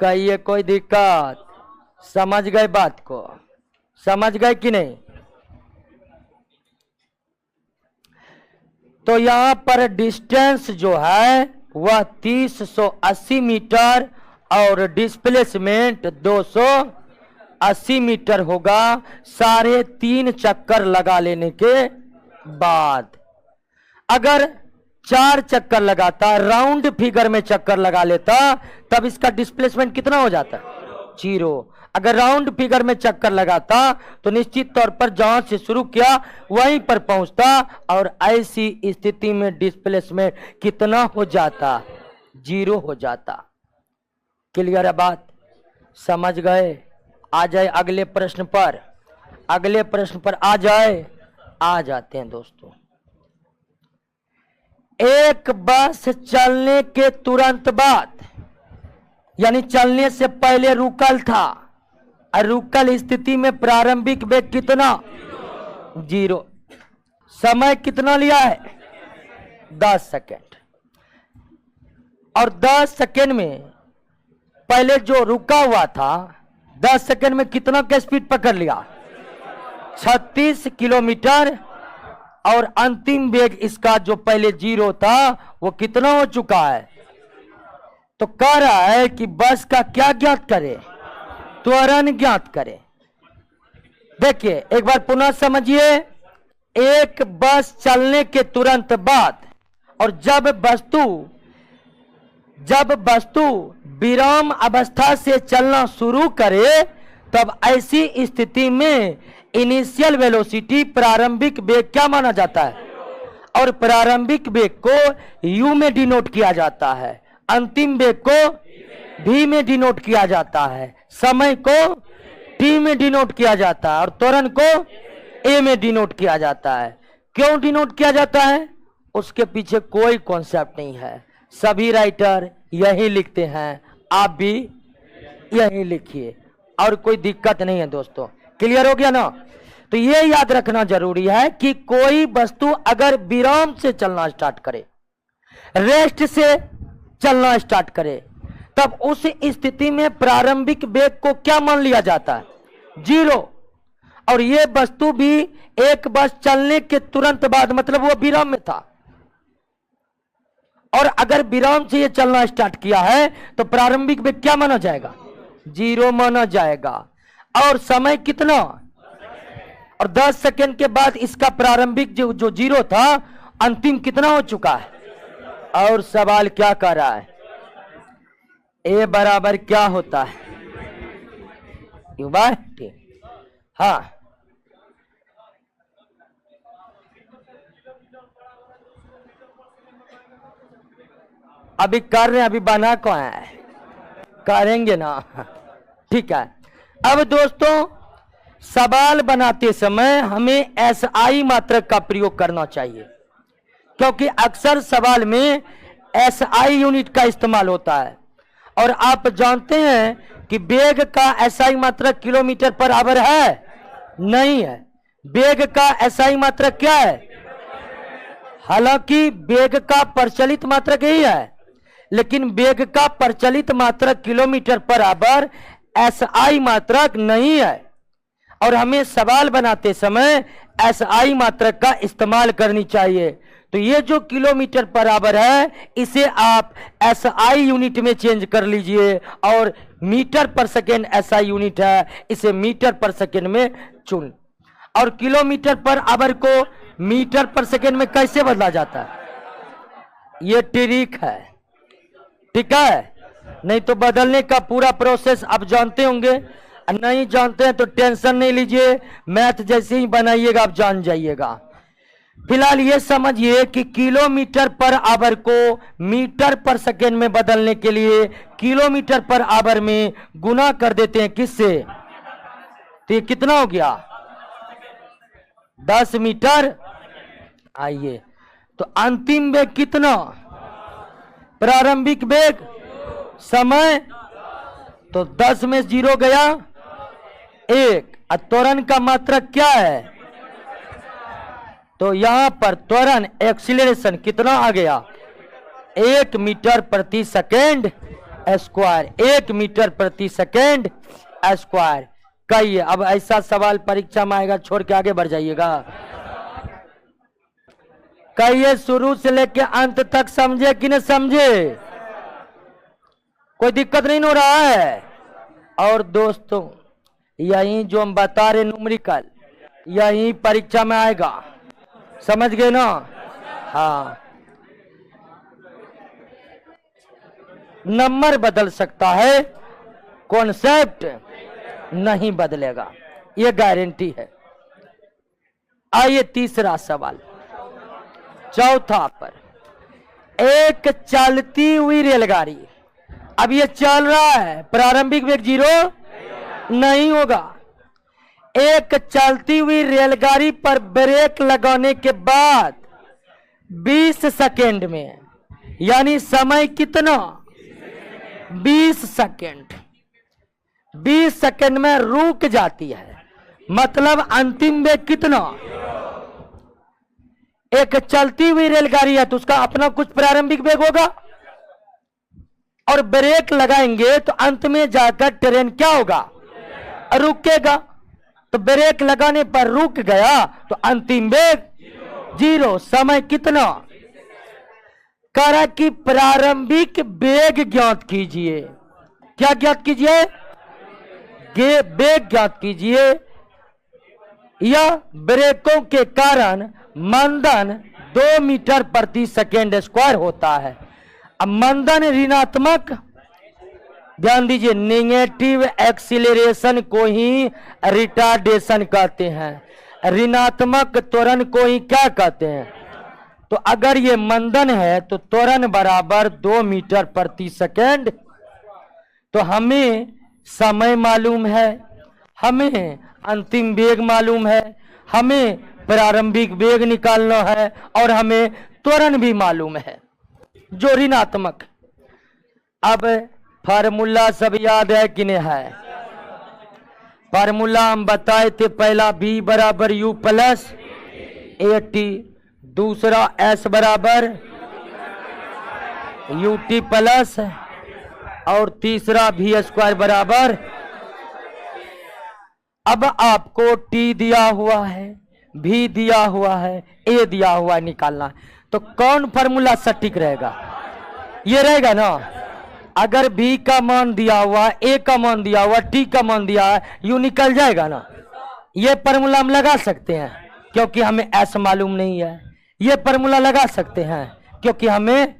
कहिए कोई दिक्कत, समझ गए बात को, समझ गए कि नहीं। तो यहां पर डिस्टेंस जो है वह 380 मीटर और डिस्प्लेसमेंट 280 मीटर होगा 3.5 चक्कर लगा लेने के बाद। अगर 4 चक्कर लगाता, राउंड फिगर में चक्कर लगा लेता, तब इसका डिस्प्लेसमेंट कितना हो जाता, 0। अगर राउंड फिगर में चक्कर लगाता तो निश्चित तौर पर जहां से शुरू किया वहीं पर पहुंचता, और ऐसी स्थिति में डिस्प्लेसमेंट कितना हो जाता, 0 हो जाता। क्लियर है बात, समझ गए। आ जाए अगले प्रश्न पर, अगले प्रश्न पर आ जाते हैं दोस्तों। एक बस चलने के तुरंत बाद, यानी चलने से पहले रुकल था, और रुकल स्थिति में प्रारंभिक वेग कितना, 0। समय कितना लिया है 10 सेकेंड, और 10 सेकेंड में पहले जो रुका हुआ था 10 सेकेंड में कितना का स्पीड पकड़ लिया, 36 किलोमीटर, और अंतिम वेग इसका जो पहले 0 था वो कितना हो चुका है। तो कह रहा है कि बस का क्या ज्ञात करे, त्वरण ज्ञात करे। देखिए एक बार पुनः समझिए, एक बस चलने के तुरंत बाद और जब वस्तु विराम अवस्था से चलना शुरू करे, तब ऐसी स्थिति में इनिशियल वेलोसिटी, प्रारंभिक वेग क्या माना जाता है, और प्रारंभिक वेग को u में डिनोट किया जाता है, अंतिम वेग को v में डिनोट किया जाता है, समय को t में डिनोट किया जाता है, और त्वरण को a में डिनोट किया जाता है। क्यों डिनोट किया जाता है, उसके पीछे कोई कॉन्सेप्ट नहीं है, सभी राइटर यही लिखते हैं, आप भी यही लिखिए और कोई दिक्कत नहीं है दोस्तों। क्लियर हो गया ना। तो ये याद रखना जरूरी है कि कोई वस्तु अगर विराम से चलना स्टार्ट करे, रेस्ट से चलना स्टार्ट करे, तब उस स्थिति में प्रारंभिक वेग को क्या मान लिया जाता है, 0। और ये वस्तु भी एक बस चलने के तुरंत बाद, मतलब वो विराम में था, और अगर विराम से ये चलना स्टार्ट किया है तो प्रारंभिक वेग क्या माना जाएगा, 0 माना जाएगा। और समय कितना, और 10 सेकेंड के बाद इसका प्रारंभिक जो 0 था, अंतिम कितना हो चुका है। और सवाल क्या कर रहा है, ए बराबर क्या होता है, युवा, हाँ अभी कर रहे हैं, अभी बना कौन है, करेंगे ना, ठीक है। अब दोस्तों सवाल बनाते समय हमें SI मात्रक का प्रयोग करना चाहिए, क्योंकि अक्सर सवाल में SI यूनिट का इस्तेमाल होता है, और आप जानते हैं कि वेग का SI मात्रक किलोमीटर पर आवर है, नहीं है। वेग का SI मात्रक क्या है, हालांकि वेग का प्रचलित मात्रक यही है, लेकिन वेग का प्रचलित मात्रक किलोमीटर पर आवर SI मात्रक नहीं है, और हमें सवाल बनाते समय SI मात्रक का इस्तेमाल करनी चाहिए। तो ये जो किलोमीटर पर आवर है इसे आप SI यूनिट में चेंज कर लीजिए, और मीटर पर सेकेंड SI यूनिट है, इसे मीटर पर सेकेंड में चुन। और किलोमीटर पर आवर को मीटर पर सेकेंड में कैसे बदला जाता है, ये ट्रिक है, ठीक है। नहीं तो बदलने का पूरा प्रोसेस आप जानते होंगे, नहीं जानते हैं तो टेंशन नहीं लीजिए, मैथ जैसे ही बनाइएगा आप जान जाइएगा। फिलहाल ये समझिए कि किलोमीटर पर आवर को मीटर पर सेकेंड में बदलने के लिए किलोमीटर पर आवर में गुना कर देते हैं, किससे, तो ये कितना हो गया, 10 मीटर। आइए तो अंतिम वेग कितना, प्रारंभिक वेग, समय, तो 10 में 0 गया 1, और त्वरण का मात्रक क्या है, तो यहां पर त्वरण एक्सीलरेशन कितना आ गया, 1 मीटर प्रति सेकेंड स्क्वायर, 1 मीटर प्रति सेकेंड स्क्वायर। कहिए अब ऐसा सवाल परीक्षा में आएगा, छोड़ के आगे बढ़ जाइएगा। कहिए शुरू से लेके अंत तक समझे कि नहीं समझे, कोई दिक्कत नहीं हो रहा है। और दोस्तों यही जो हम बता रहे न्यूमेरिकल, यही परीक्षा में आएगा, समझ गए ना। हाँ, नंबर बदल सकता है, कॉन्सेप्ट नहीं बदलेगा, ये गारंटी है। आइए तीसरा सवाल, चौथा पर, एक चलती हुई रेलगाड़ी, अब ये चल रहा है, प्रारंभिक वेग 0 नहीं होगा। एक चलती हुई रेलगाड़ी पर ब्रेक लगाने के बाद 20 सेकेंड में, यानी समय कितना, 20 सेकेंड, 20 सेकेंड में रुक जाती है, मतलब अंतिम वेग कितना। एक चलती हुई रेलगाड़ी है तो उसका अपना कुछ प्रारंभिक वेग होगा, और ब्रेक लगाएंगे तो अंत में जाकर ट्रेन क्या होगा, रुकेगा। तो ब्रेक लगाने पर रुक गया तो अंतिम वेग 0। समय कितना? कह रहा कि प्रारंभिक वेग ज्ञात कीजिए। क्या ज्ञात कीजिए? वेग ज्ञात कीजिए। यह ब्रेकों के कारण मंदन 2 मीटर प्रति सेकेंड स्क्वायर होता है। अब मंदन ऋणात्मक, ध्यान दीजिए, नेगेटिव एक्सीलरेशन को ही रिटार्डेशन कहते हैं। ऋणात्मक त्वरण को ही क्या कहते हैं? तो अगर ये मंदन है तो त्वरण बराबर 2 मीटर प्रति सेकेंड। तो हमें समय मालूम है, हमें अंतिम वेग मालूम है, हमें प्रारंभिक वेग निकालना है और हमें त्वरण भी मालूम है जो ऋणात्मक। अब फार्मूला सब याद है कि नहीं है? फार्मूला हम बताए थे, पहला V बराबर U प्लस AT, दूसरा S बराबर UT प्लस, और तीसरा V स्क्वायर बराबर। अब आपको T दिया हुआ है, V दिया हुआ है, A दिया हुआ है, निकालना है। तो कौन फार्मूला सटीक रहेगा? ये रहेगा ना। अगर V का मान दिया हुआ, A का मान दिया हुआ, T का मान दिया है, यू निकल जाएगा ना। ये फार्मूला हम लगा सकते हैं क्योंकि हमें S मालूम नहीं है। ये फार्मूला लगा सकते हैं क्योंकि हमें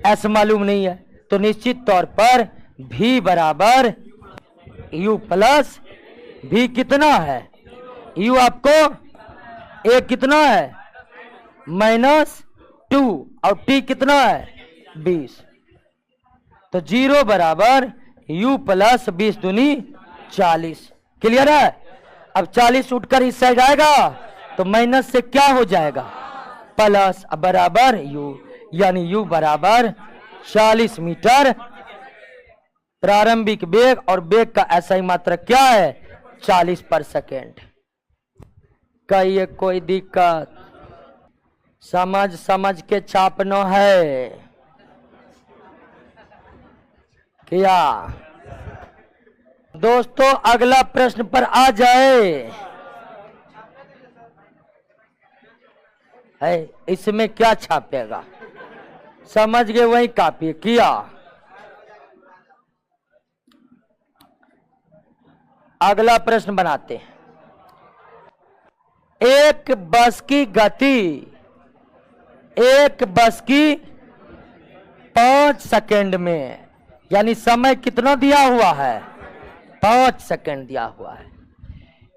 S मालूम नहीं है। तो निश्चित तौर पर V बराबर U प्लस V कितना है? U आपको A कितना है? -2, और T कितना है? 20। तो 0 बराबर U प्लस 20 दूनी 40। क्लियर है? अब 40 उठकर इस साइड आएगा तो माइनस से क्या हो जाएगा? प्लस। अब बराबर U, यानी U बराबर 40 मीटर। प्रारंभिक वेग और वेग का ऐसा ही मात्रा क्या है? 40 पर सेकेंड। कहिए कोई दिक्कत? समझ के छापना है क्या? दोस्तों अगला प्रश्न पर आ जाए। है इसमें क्या छापेगा? समझ गए? वही कॉपी किया। अगला प्रश्न बनाते हैं। एक बस की गति, एक बस की 5 सेकेंड में, यानी समय कितना दिया हुआ है? 5 सेकेंड दिया हुआ है।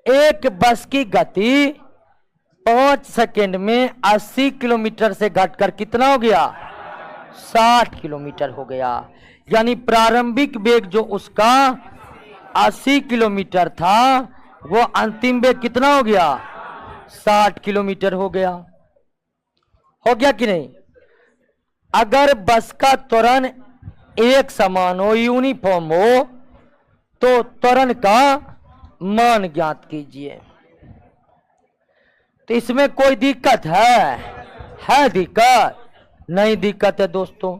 एक बस की गति 5 सेकेंड में 80 किलोमीटर से घटकर कितना हो गया? 60 किलोमीटर हो गया। यानी प्रारंभिक वेग जो उसका 80 किलोमीटर था, वो अंतिम वेग कितना हो गया? 60 किलोमीटर हो गया। हो गया कि नहीं? अगर बस का त्वरण एक समान हो, यूनिफॉर्म हो, तो त्वरण का मान ज्ञात कीजिए। तो इसमें कोई दिक्कत है? दिक्कत? नहीं दिक्कत है दोस्तों।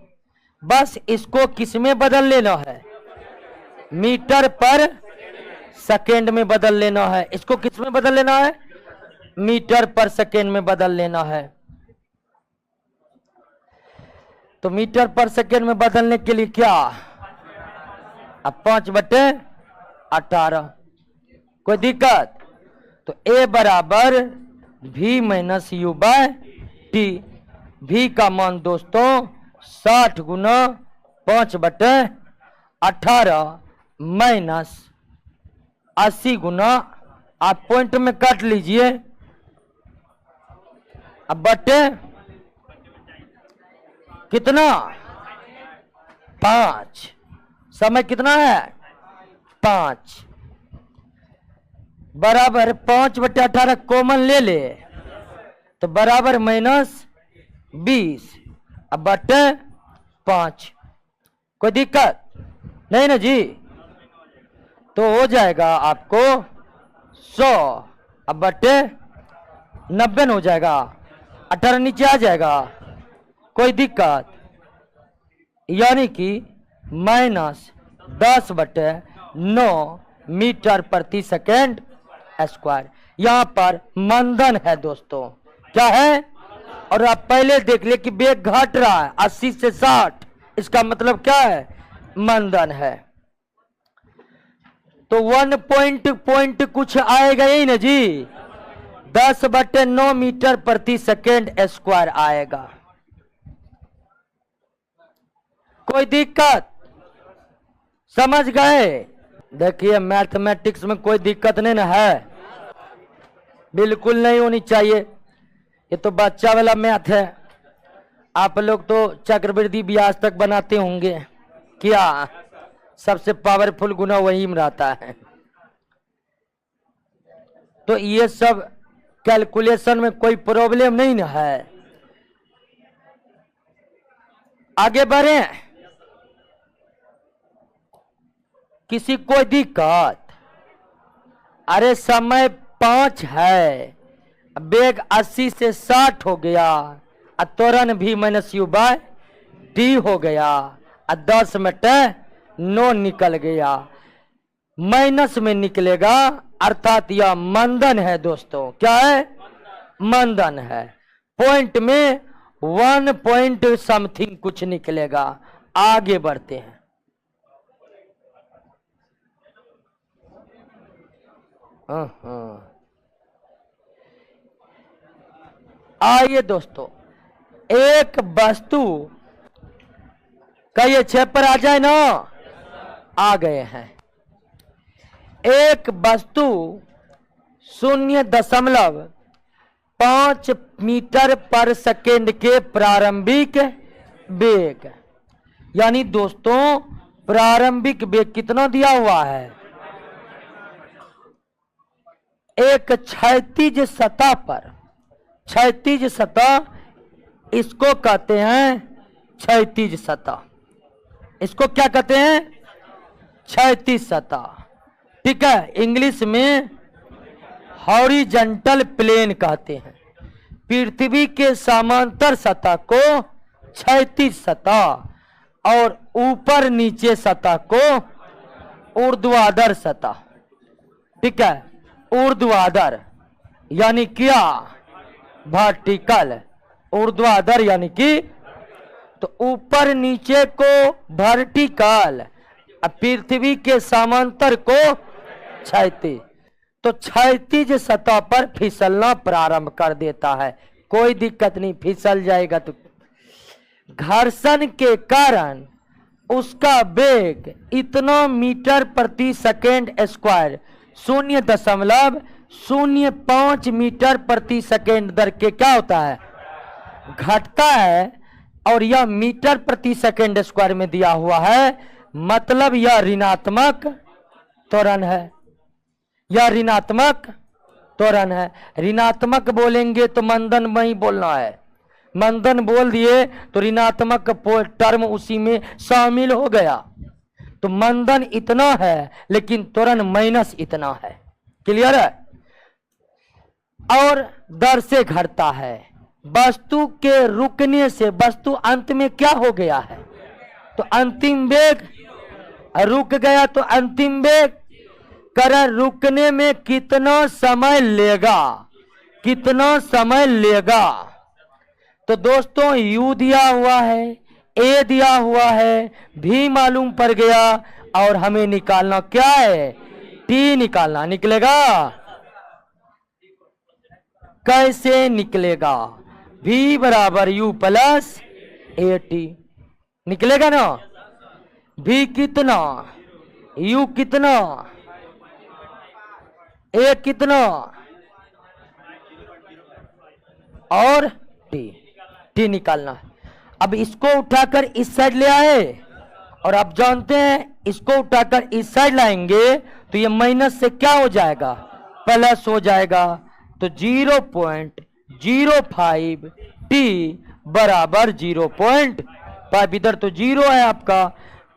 बस इसको किस में बदल लेना है? मीटर पर सेकेंड में बदल लेना है। इसको किस में बदल लेना है? मीटर पर सेकेंड में बदल लेना है। तो मीटर पर सेकेंड में बदलने के लिए क्या? अब 5/18। कोई दिक्कत? तो A बराबर V minus U by T। V का मान दोस्तों 60 गुना 5/18 माइनस 80 गुना, आप पॉइंट में काट लीजिए, अब बटे कितना? 5। समय कितना है? 5 बराबर 5/18 कॉमन ले ले तो बराबर -20, अब बटे 5। कोई दिक्कत नहीं ना जी? तो हो जाएगा आपको 100, अब बटे 90 हो जाएगा। 18 नीचे आ जाएगा। कोई दिक्कत? यानी कि -10/9 मीटर प्रति सेकेंड स्क्वायर। यहां पर मंदन है दोस्तों, क्या है? और आप पहले देख ले कि वेग घट रहा है 80 से 60, इसका मतलब क्या है? मंदन है। तो 1 पॉइंट कुछ आएगा ही ना जी, 10/9 मीटर प्रति सेकेंड स्क्वायर आएगा। कोई दिक्कत? समझ गए? देखिए मैथमेटिक्स में कोई दिक्कत नहीं ना है, बिल्कुल नहीं होनी चाहिए। ये तो बच्चा वाला मैथ है, आप लोग तो चक्रवृद्धि ब्याज तक बनाते होंगे, क्या सबसे पावरफुल गुना वही में रहता है। तो ये सब कैलकुलेशन में कोई प्रॉब्लम नहीं ना है। आगे बढ़े, किसी कोई दिक्कत? अरे समय 5 है, वेग 80 से 60 हो गया, त्वरण भी -u/d हो गया, 10/9 निकल गया, माइनस में निकलेगा, अर्थात यह मंदन है दोस्तों। क्या है? मंदन है। पॉइंट में 1 पॉइंट समथिंग कुछ निकलेगा। आगे बढ़ते हैं। आइए दोस्तों, एक वस्तु का ये छह पर आ जाए ना, आ गए हैं। एक वस्तु 0.5 मीटर पर सेकेंड के प्रारंभिक वेग, यानी दोस्तों प्रारंभिक वेग कितना दिया हुआ है? एक क्षैतिज सतह पर, क्षैतिज सतह इसको कहते हैं क्षैतिज सतह, इसको क्या कहते हैं? क्षैतिज सतह। ठीक है, इंग्लिश में हॉरिजॉन्टल प्लेन कहते हैं। पृथ्वी के समांतर सतह को क्षैतिज सतह और ऊपर नीचे सतह को ऊर्ध्वाधर सतह। ठीक है, ऊर्ध्वाधर यानी क्या? वर्टिकल। ऊर्ध्वाधर यानी कि तो ऊपर नीचे को वर्टिकल, पृथ्वी के समांतर को क्षैतिज। तो क्षैतिज सतह पर फिसलना प्रारंभ कर देता है, कोई दिक्कत नहीं, फिसल जाएगा। तो घर्षण के कारण उसका वेग इतना मीटर प्रति सेकेंड स्क्वायर 0.05 मीटर प्रति सेकेंड दर के क्या होता है? घटता है। और यह मीटर प्रति सेकेंड स्क्वायर में दिया हुआ है, मतलब यह ऋणात्मक त्वरण है, यह ऋणात्मक त्वरण है। ऋणात्मक बोलेंगे तो मंदन में ही बोलना है, मंदन बोल दिए तो ऋणात्मक टर्म उसी में शामिल हो गया। तो मंदन इतना है लेकिन त्वरण माइनस इतना है। क्लियर है? और दर से घटता है। वस्तु के रुकने से वस्तु अंत में क्या हो गया है? तो अंतिम वेग रुक गया। तो अंतिम वेग कर रुकने में कितना समय लेगा, कितना समय लेगा? तो दोस्तों u दिया हुआ है, a दिया हुआ है, v मालूम पड़ गया, और हमें निकालना क्या है? t निकालना। निकलेगा कैसे निकलेगा? v बराबर u प्लस at निकलेगा ना। v कितना, u कितना, a कितना और t निकालना। अब इसको उठाकर इस साइड ले आए, और आप जानते हैं इसको उठाकर इस साइड लाएंगे तो ये माइनस से क्या हो जाएगा? प्लस हो जाएगा। तो 0.05 t बराबर 0.5, इधर तो 0 है आपका,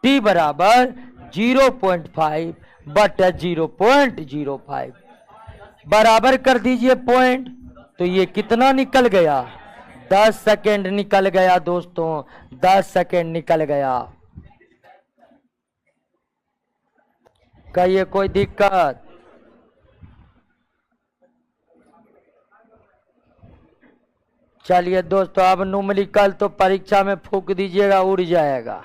t बराबर 0.5 बटा 0.05 बराबर कर दीजिए पॉइंट। तो ये कितना निकल गया? 10 सेकेंड निकल गया दोस्तों, 10 सेकेंड निकल गया। कहिए कोई दिक्कत? चलिए दोस्तों, अब न्यूमेरिकल तो परीक्षा में फूक दीजिएगा, उड़ जाएगा।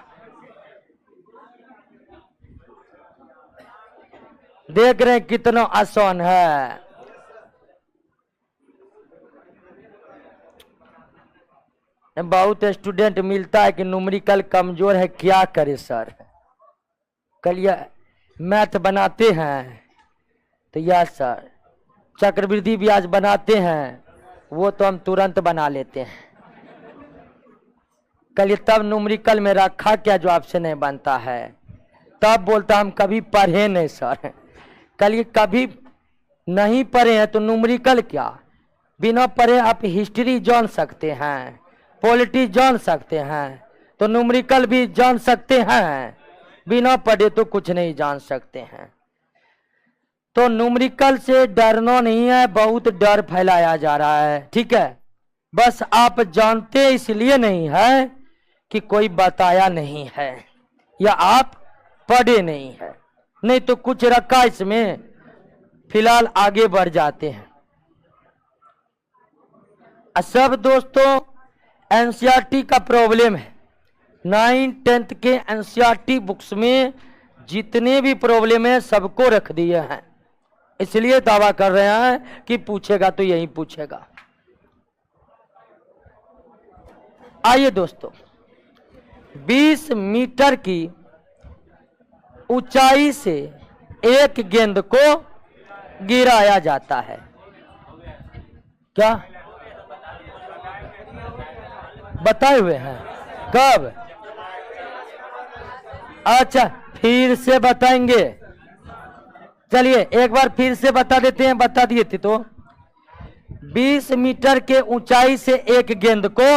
देख रहे हैं कितना आसान है। बहुत स्टूडेंट मिलता है कि न्यूमेरिकल कमजोर है, क्या करे सर। कल मैथ बनाते हैं तो यस सर, चक्रवृद्धि ब्याज बनाते हैं वो तो हम तुरंत बना लेते हैं। कल तब न्यूमेरिकल में रखा क्या जो आपसे नहीं बनता है, तब बोलता हम कभी पढ़े नहीं सर। कल कभी नहीं पढ़े हैं तो न्यूमेरिकल क्या, बिना पढ़े आप हिस्ट्री जान सकते हैं, पॉलिटिक्स जान सकते हैं, तो न्यूमेरिकल भी जान सकते हैं। बिना पढ़े तो कुछ नहीं जान सकते हैं। तो न्यूमेरिकल से डरना नहीं है, बहुत डर फैलाया जा रहा है, ठीक है। बस आप जानते इसलिए नहीं है कि कोई बताया नहीं है या आप पढ़े नहीं है, नहीं तो कुछ रखा इसमें, फिलहाल आगे बढ़ जाते हैं। सब दोस्तों एनसीईआरटी का प्रॉब्लम है। 9th-10th के एनसीईआरटी बुक्स में जितने भी प्रॉब्लम है सबको रख दिए हैं, इसलिए दावा कर रहे हैं कि पूछेगा तो यही पूछेगा। आइए दोस्तों, 20 मीटर की ऊंचाई से एक गेंद को गिराया जाता है। क्या बताए हुए हैं? कब? अच्छा, फिर से बताएंगे। चलिए एक बार फिर से बता देते हैं, बता दिए थे तो 20 मीटर के ऊंचाई से एक गेंद को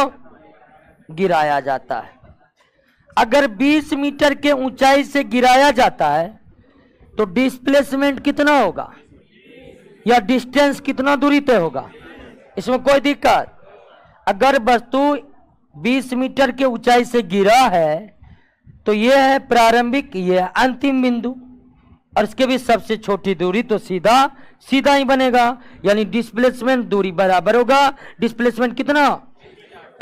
गिराया जाता है। अगर 20 मीटर के ऊंचाई से गिराया जाता है तो डिस्प्लेसमेंट कितना होगा या डिस्टेंस कितना दूरी तय होगा, इसमें कोई दिक्कत? अगर वस्तु 20 मीटर के ऊंचाई से गिरा है तो यह है प्रारंभिक, यह है अंतिम बिंदु, और इसके भी सबसे छोटी दूरी तो सीधा सीधा ही बनेगा, यानी डिस्प्लेसमेंट दूरी बराबर होगा। डिस्प्लेसमेंट कितना?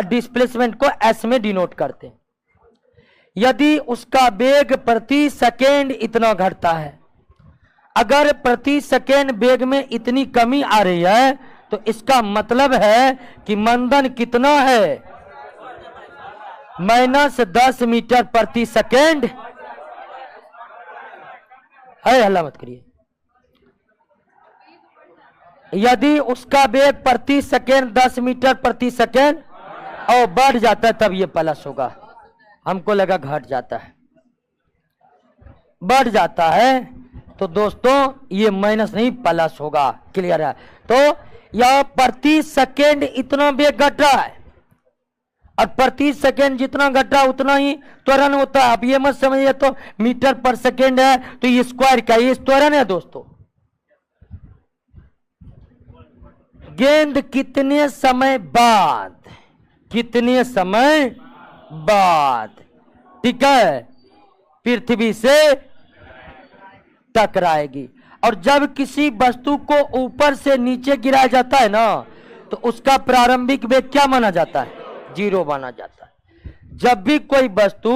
डिस्प्लेसमेंट को एस में डिनोट करते हैं। यदि उसका वेग प्रति सेकेंड इतना घटता है, अगर प्रति सेकेंड वेग में इतनी कमी आ रही है तो इसका मतलब है कि मंदन कितना है, -10 मीटर प्रति सेकेंड है। हल्ला मत करिए। यदि उसका वेग प्रति सेकेंड 10 मीटर प्रति सेकेंड और बढ़ जाता है तब ये प्लस होगा। हमको लगा घट जाता है, बढ़ जाता है तो दोस्तों ये माइनस नहीं प्लस होगा। क्लियर है? तो यह प्रति सेकेंड इतना वेग घट रहा है और प्रति सेकेंड जितना घटा उतना ही त्वरण होता है। आप ये मत समझिए तो मीटर पर सेकेंड है तो ये स्क्वायर का ये त्वरण है। दोस्तों गेंद कितने समय बाद, कितने समय बाद, ठीक है, पृथ्वी से टकराएगी। और जब किसी वस्तु को ऊपर से नीचे गिराया जाता है ना तो उसका प्रारंभिक वेग क्या माना जाता है? 0 माना जाता है। जब भी कोई वस्तु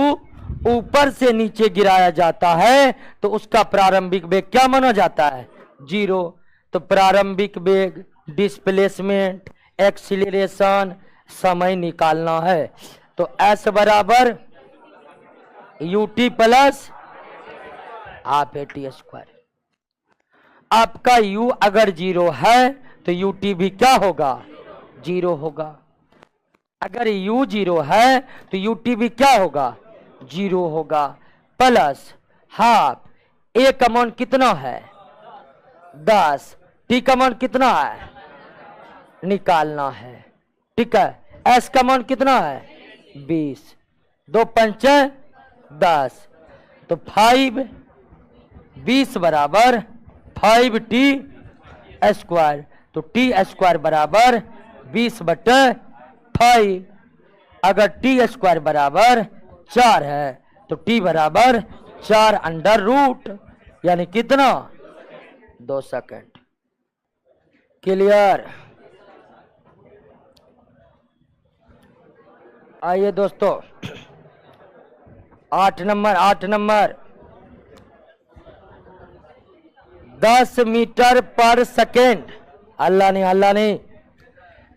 ऊपर से नीचे गिराया जाता है तो उसका प्रारंभिक वेग क्या माना जाता है? 0। तो प्रारंभिक वेग, डिस्प्लेसमेंट, एक्सीलरेशन, समय निकालना है। तो एस बराबर ut plus half T square. आपका u अगर 0 है तो ut भी क्या होगा? 0 होगा। अगर u 0 है तो ut भी क्या होगा? 0 होगा। प्लस हाफ, a का मान कितना है? 10, t का मान कितना है? निकालना है, ठीक है। s का मान कितना है? 20, 2 पंच 10, तो 5, 20 बराबर 5t स्क्वायर। तो टी स्क्वायर बराबर 20/5। अगर टी स्क्वायर बराबर 4 है तो टी बराबर 4√, यानी कितना? 2 सेकंड। क्लियर? आइए दोस्तों, 8 नंबर 10 मीटर पर सेकेंड, अल्लाह नहीं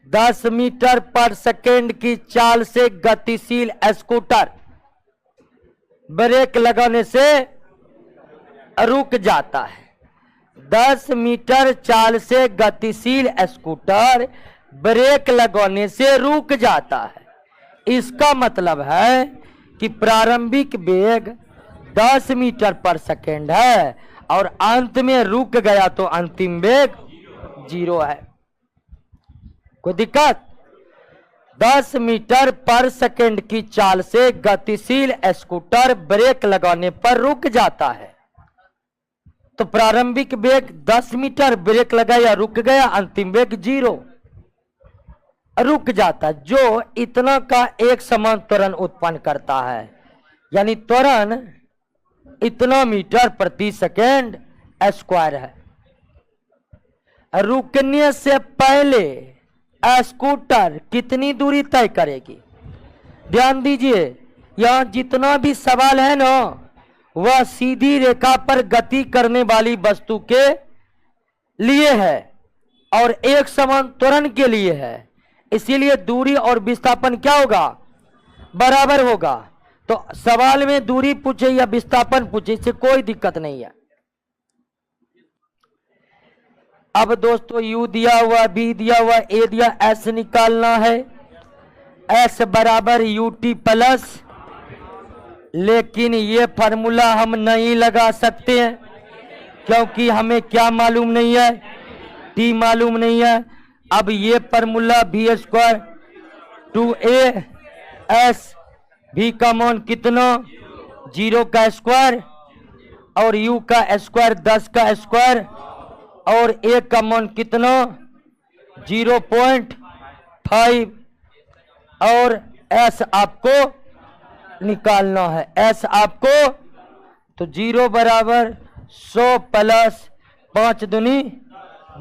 10 मीटर पर सेकेंड की चाल से गतिशील स्कूटर ब्रेक लगाने से रुक जाता है। 10 मीटर चाल से गतिशील स्कूटर ब्रेक लगाने से रुक जाता है। इसका मतलब है कि प्रारंभिक वेग 10 मीटर पर सेकेंड है और अंत में रुक गया तो अंतिम वेग 0 है। कोई दिक्कत? 10 मीटर पर सेकेंड की चाल से गतिशील स्कूटर ब्रेक लगाने पर रुक जाता है। तो प्रारंभिक वेग 10 मीटर, ब्रेक लगाया रुक गया, अंतिम वेग 0 रुक जाता, जो इतना का एक समान त्वरण उत्पन्न करता है। यानी त्वरण इतना मीटर प्रति सेकेंड स्क्वायर है। रुकने से पहले स्कूटर कितनी दूरी तय करेगी? ध्यान दीजिए, यहां जितना भी सवाल है ना, वह सीधी रेखा पर गति करने वाली वस्तु के लिए है और एक समान त्वरण के लिए है। इसीलिए दूरी और विस्थापन क्या होगा? बराबर होगा। तो सवाल में दूरी पूछे या विस्थापन पूछे, इससे कोई दिक्कत नहीं है। अब दोस्तों U दिया हुआ, B दिया हुआ, A दिया, S निकालना है। S बराबर UT प्लस, लेकिन ये फार्मूला हम नहीं लगा सकते हैं क्योंकि हमें क्या मालूम नहीं है? T मालूम नहीं है। अब ये formula V square 2AS, V का मान कितना? 0 का स्क्वायर और U का स्क्वायर 10 का स्क्वायर और A का मान कितना? 0.5 और S आपको निकालना है। S आपको तो 0 बराबर 100 प्लस 5 दूनी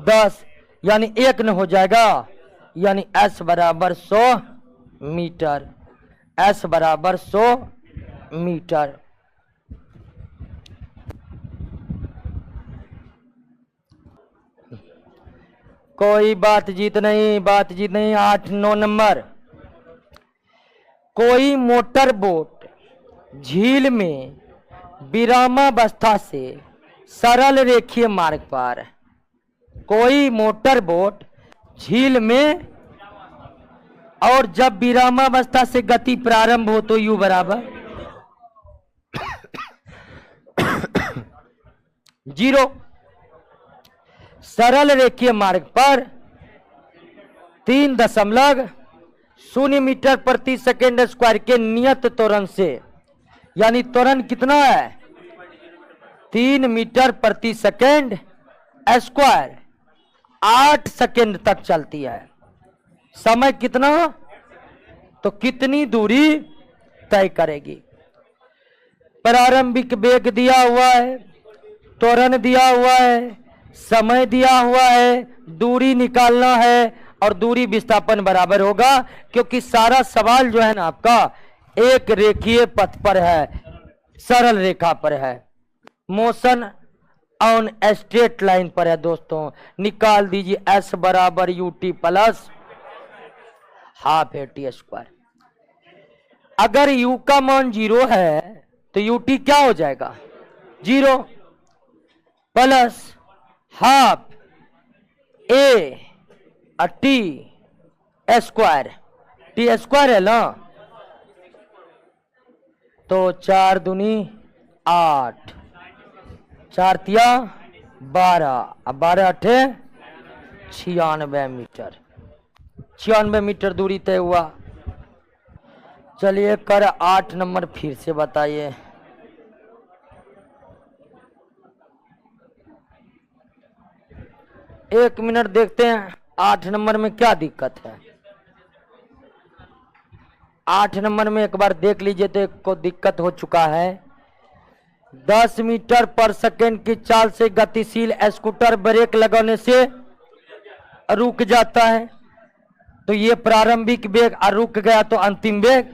10, यानी 1 न हो जाएगा। यानी S बराबर 100 मीटर। S बराबर 100 मीटर। कोई बातचीत नहीं। 8-9 नंबर, कोई मोटर बोट झील में विरामावस्था से सरल रेखीय मार्ग पर, कोई मोटर बोट झील में और जब विरामावस्था से गति प्रारंभ हो तो U बराबर 0, सरल रेखीय मार्ग पर 3.0 मीटर प्रति सेकेंड स्क्वायर के नियत त्वरण से, यानी त्वरण कितना है? 3 मीटर प्रति सेकेंड स्क्वायर 8 सेकेंड तक चलती है। समय कितना? तो कितनी दूरी तय करेगी? प्रारंभिक वेग दिया हुआ है, त्वरण दिया हुआ है, समय दिया हुआ है, दूरी निकालना है और दूरी विस्थापन बराबर होगा, क्योंकि सारा सवाल जो है ना आपका एक रेखीय पथ पर है, सरल रेखा पर है, मोशन ऑन स्ट्रेट लाइन पर है। दोस्तों निकाल दीजिए S बराबर UT plus half AT square. अगर U का मान 0 है तो UT क्या हो जाएगा? 0 plus half AT square. T square है ना, तो 4 दूनी 8, 4 तिया 12, अब 12 अठे 96 मीटर। 96 मीटर दूरी तय हुआ। चलिए कर 8 नंबर फिर से बताइए। एक मिनट देखते हैं 8 नंबर में क्या दिक्कत है। 8 नंबर में एक बार देख लीजिए तो एक को दिक्कत हो चुका है। 10 मीटर पर सेकेंड की चाल से गतिशील स्कूटर ब्रेक लगाने से रुक जाता है। तो ये प्रारंभिक वेग और रुक गया तो अंतिम वेग।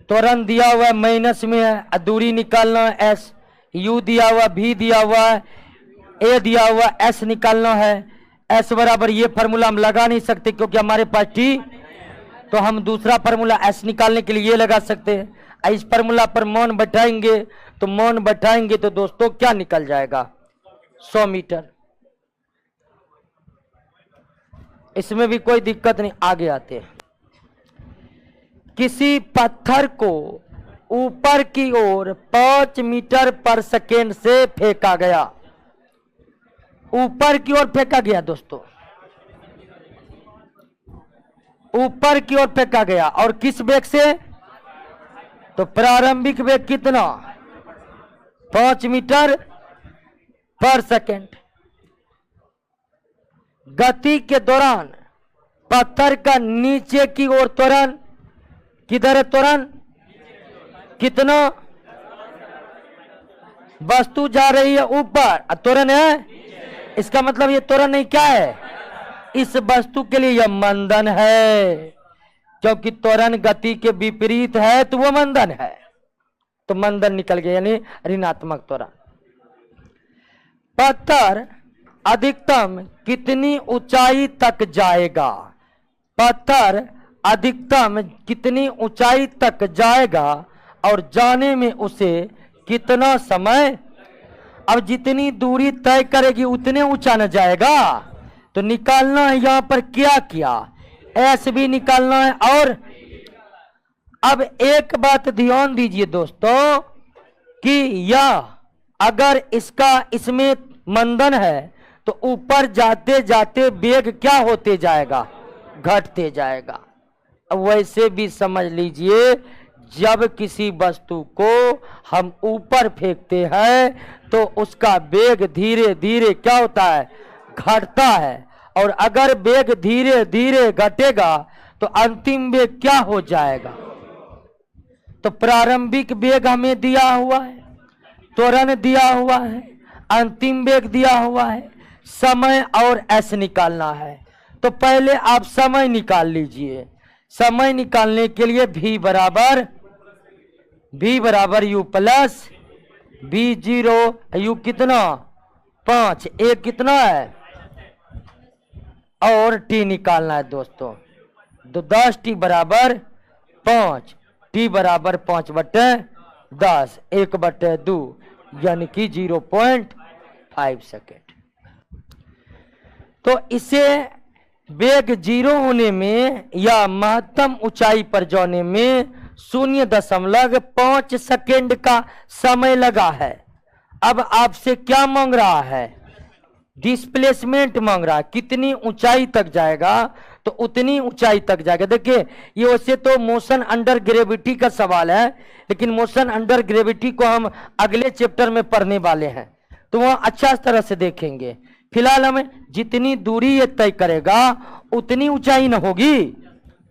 त्वरण दिया हुआ माइनस में है, दूरी निकालना है एस, यू दिया हुआ, भी दिया हुआ है, ए दिया हुआ, एस निकालना है। एस बराबर ये फार्मूला हम लगा नहीं सकते क्योंकि हमारे पास टी, तो हम दूसरा फार्मूला एस निकालने के लिए ये लगा सकते हैं। इस फार्मूला पर मान बैठाएंगे तो दोस्तों क्या निकल जाएगा, 100 मीटर। इसमें भी कोई दिक्कत नहीं, आगे आते हैं। किसी पत्थर को ऊपर की ओर 5 मीटर पर सेकेंड से फेंका गया, ऊपर की ओर फेंका गया दोस्तों, ऊपर की ओर फेंका गया, और किस वेग से, तो प्रारंभिक वेग कितना, 5 मीटर पर सेकेंड। गति के दौरान पत्थर का नीचे की ओर त्वरण, किधर है त्वरण, कितना, वस्तु जा रही है ऊपर, त्वरण है, इसका मतलब ये त्वरण नहीं क्या है, इस वस्तु के लिए यह मंदन है, क्योंकि त्वरण गति के विपरीत है तो वो मंदन है, तो मंदन निकल गया यानी ऋणात्मक त्वरण। पत्थर अधिकतम कितनी ऊंचाई तक जाएगा, पत्थर अधिकतम कितनी ऊंचाई तक जाएगा और जाने में उसे कितना समय, अब जितनी दूरी तय करेगी उतने ऊंचा न जाएगा, तो निकालना है यहां पर क्या किया, एस भी निकालना है। और अब एक बात ध्यान दीजिए दोस्तों कि यह अगर इसमें मंदन है तो ऊपर जाते जाते वेग क्या होते जाएगा, घटते जाएगा। अब वैसे भी समझ लीजिए जब किसी वस्तु को हम ऊपर फेंकते हैं तो उसका वेग धीरे धीरे क्या होता है, घटता है, और अगर वेग धीरे धीरे घटेगा तो अंतिम वेग क्या हो जाएगा, तो प्रारंभिक वेग हमें दिया हुआ है, त्वरण दिया हुआ है, अंतिम वेग दिया हुआ है, समय और एस निकालना है। तो पहले आप समय निकाल लीजिए। समय निकालने के लिए v बराबर u प्लस v0, u कितना 5, a कितना है, और t निकालना है दोस्तों, तो 10t बराबर 5, t बराबर 5/10, 1/2 यानी कि 0.5 सेकेंड। तो इसे वेग 0 होने में या महत्तम ऊंचाई पर जाने में 0.5 सेकेंड का समय लगा है। अब आपसे क्या मांग रहा है, डिस्प्लेसमेंट मांग रहा है, कितनी ऊंचाई तक जाएगा, तो उतनी ऊंचाई तक जाएगा। देखिए ये वैसे तो मोशन अंडर ग्रेविटी का सवाल है, लेकिन मोशन अंडर ग्रेविटी को हम अगले चैप्टर में पढ़ने वाले हैं, तो वहां अच्छा तरह से देखेंगे। फिलहाल हमें जितनी दूरी ये तय करेगा उतनी ऊंचाई न होगी,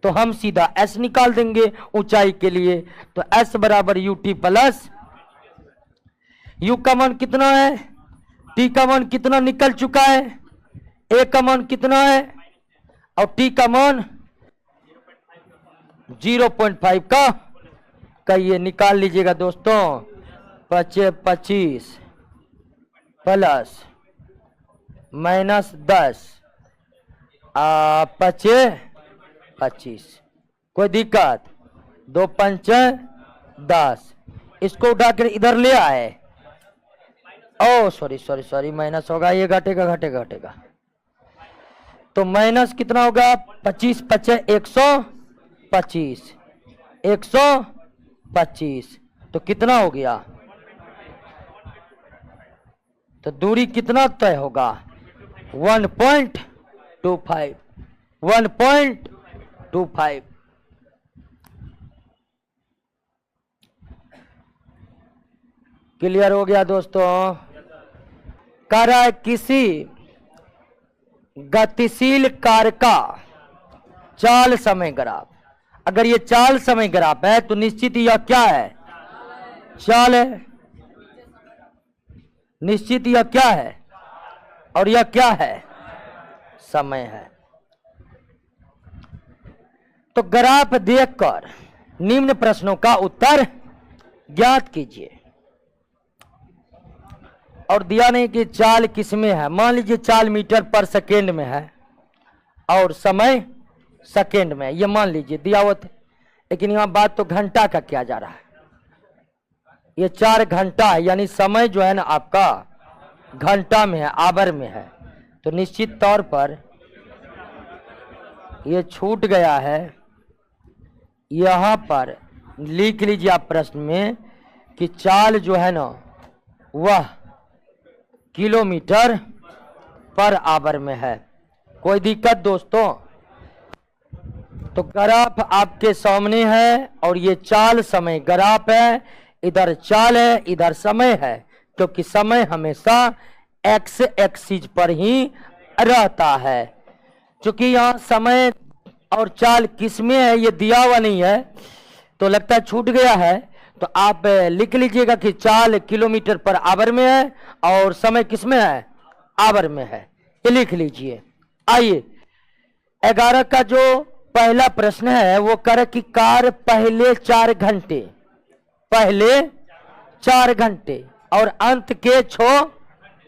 तो हम सीधा एस निकाल देंगे ऊंचाई के लिए। तो एस बराबर यू टी प्लस, यू का मान कितना है, टी का मान कितना निकल चुका है, ए का मान कितना है और टी का मान 0.5 का ये निकाल लीजिएगा दोस्तों। 25 प्लस -10 25, कोई दिक्कत, 2 5 10, इसको उठाकर इधर ले आए, ओ सॉरी माइनस होगा, ये घटेगा, तो माइनस कितना होगा, 25 5 125, 125, तो कितना हो गया, तो दूरी कितना तय होगा, 1.25, 1.25। क्लियर हो गया दोस्तों। कह रहा है किसी गतिशील कार का चाल समय ग्राफ, अगर ये चाल समय ग्राफ है तो निश्चित यह क्या है, चाल है, निश्चित यह क्या है, और यह क्या है, समय है। तो ग्राफ देखकर निम्न प्रश्नों का उत्तर ज्ञात कीजिए। और दिया नहीं कि चाल किसमें है। मान लीजिए चाल मीटर पर सेकेंड में है और समय सेकेंड में, ये मान लीजिए दिया हुआ था, लेकिन यहां बात तो घंटा का किया जा रहा है। ये 4 घंटा है, यानी समय जो है ना आपका घंटा में है, आवर में है। तो निश्चित तौर पर ये छूट गया है। यहां पर लिख लीजिए आप प्रश्न में कि चाल जो है ना वह किलोमीटर पर आवर में है। कोई दिक्कत दोस्तों? तो ग्राफ आपके सामने है और ये चाल समय ग्राफ है, इधर चाल है इधर समय है, क्योंकि समय हमेशा एक्स एक्सिस पर ही रहता है। क्योंकि यहाँ समय और चाल किसमें है ये दिया हुआ नहीं है, तो लगता है छूट गया है। तो आप लिख लीजिएगा कि चाल किलोमीटर पर आवर में है और समय किसमें है, आवर में है, ये लिख लीजिए। आइए 11 का जो पहला प्रश्न है वो करे कि कार पहले 4 घंटे और अंत के 6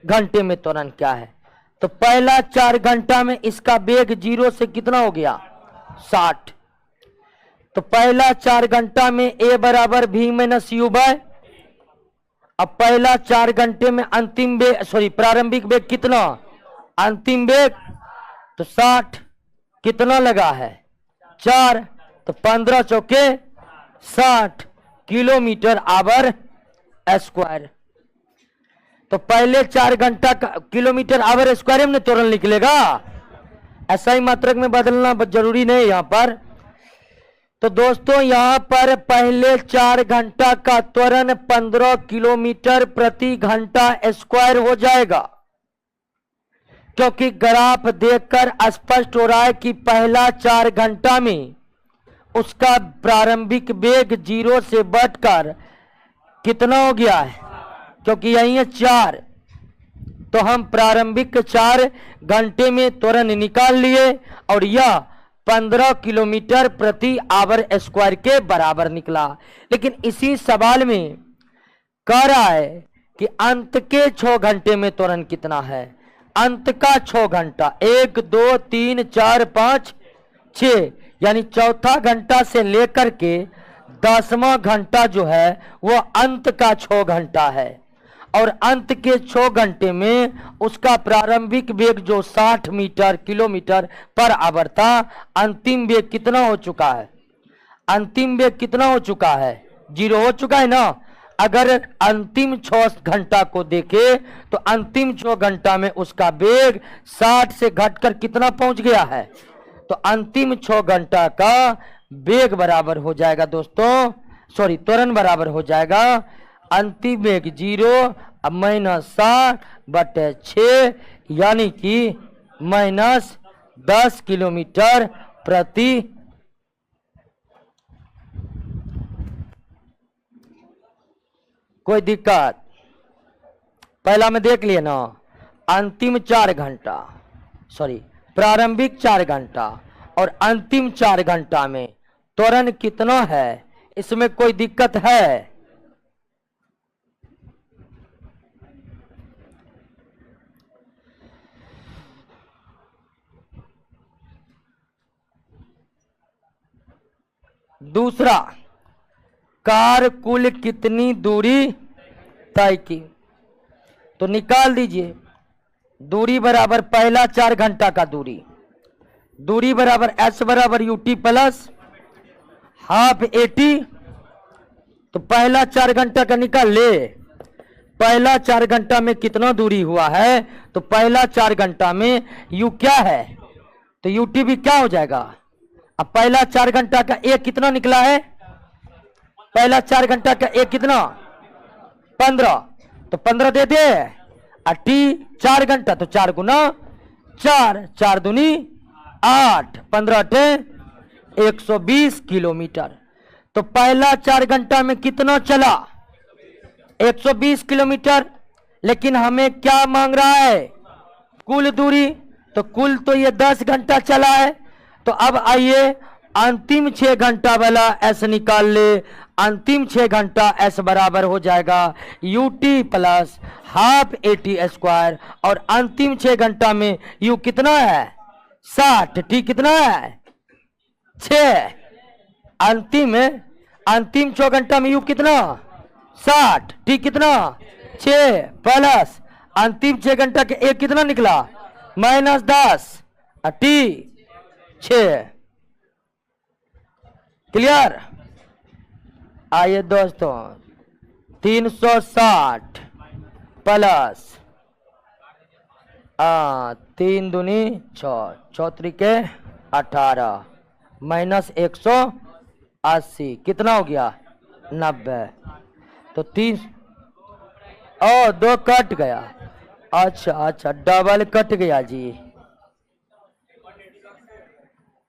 घंटे में त्वरण क्या है। तो पहला 4 घंटा में इसका वेग 0 से कितना हो गया 60। तो पहला 4 घंटा में a बराबर v माइनस u बाय, अब पहला 4 घंटे में अंतिम वेग प्रारंभिक वेग कितना, अंतिम वेग तो 60, कितना लगा है 4, तो 15 चौके 60 किलोमीटर आवर स्क्वायर। तो पहले 4 घंटा का किलोमीटर आवर स्क्वायर में त्वरण निकलेगा, ऐसा ही मात्रक में बदलना जरूरी नहीं यहां पर। तो दोस्तों यहां पर पहले 4 घंटा का त्वरण 15 किलोमीटर प्रति घंटा स्क्वायर हो जाएगा, क्योंकि ग्राफ देखकर स्पष्ट हो रहा है कि पहला 4 घंटा में उसका प्रारंभिक वेग 0 से बढ़कर कितना हो गया है, क्योंकि यही है 4। तो हम प्रारंभिक 4 घंटे में त्वरण निकाल लिए और यह 15 किलोमीटर प्रति आवर स्क्वायर के बराबर निकला। लेकिन इसी सवाल में कह रहा है कि अंत के 6 घंटे में त्वरण कितना है। अंत का 6 घंटा 1 2 3 4 5 6, यानी चौथा घंटा से लेकर के 10वां घंटा जो है वो अंत का 6 घंटा है। और अंत के 6 घंटे में उसका प्रारंभिक वेग जो 60 मीटर किलोमीटर पर आवर था, अंतिम वेग कितना हो चुका है, अंतिम वेग कितना हो चुका है 0 हो चुका है ना। अगर अंतिम 6 घंटा को देखे तो अंतिम 6 घंटा में उसका वेग 60 से घटकर कितना पहुंच गया है, तो अंतिम 6 घंटा का वेग बराबर हो जाएगा दोस्तों, त्वरण बराबर हो जाएगा अंतिम वेग 0 माइनस 60/6, यानी कि माइनस 10 किलोमीटर प्रति कोई दिक्कत? पहला में देख लिए ना, अंतिम 4 घंटा प्रारंभिक 4 घंटा और अंतिम 4 घंटा में त्वरण कितना है, इसमें कोई दिक्कत है? दूसरा, कार कुल कितनी दूरी तय की, तो निकाल दीजिए। दूरी बराबर पहला 4 घंटा का दूरी बराबर s बराबर ut प्लस हाफ 80। तो पहला 4 घंटा का निकाल ले, पहला 4 घंटा में कितना दूरी हुआ है, तो पहला 4 घंटा में u क्या है, तो ut भी क्या हो जाएगा। अब पहला 4 घंटा का एक कितना निकला है, पहला 4 घंटा का एक कितना 15, तो 15 दे दे। टी 4 घंटा तो 4 गुना 4, 4 दूनी 8, 15 अटे 120 किलोमीटर। तो पहला 4 घंटा में कितना चला 120 किलोमीटर। लेकिन हमें क्या मांग रहा है, कुल दूरी, तो कुल तो ये 10 घंटा चला है। तो अब आइए अंतिम 6 घंटा वाला एस निकाल ले। अंतिम 6 घंटा एस बराबर हो जाएगा UT plus half eighty square, और अंतिम 6 घंटा में यू कितना है 60, ठीक कितना है 6। अंतिम 6 घंटा में यू कितना 60, ठीक कितना 6 प्लस अंतिम 6 घंटा के एक कितना निकला -10 टी 6। क्लियर। आइए दोस्तों 360 प्लस 3 दूनी 6, 6 त्रिके 18 माइनस 180 कितना हो गया 90। तो 3 2 कट गया। अच्छा डबल कट गया जी,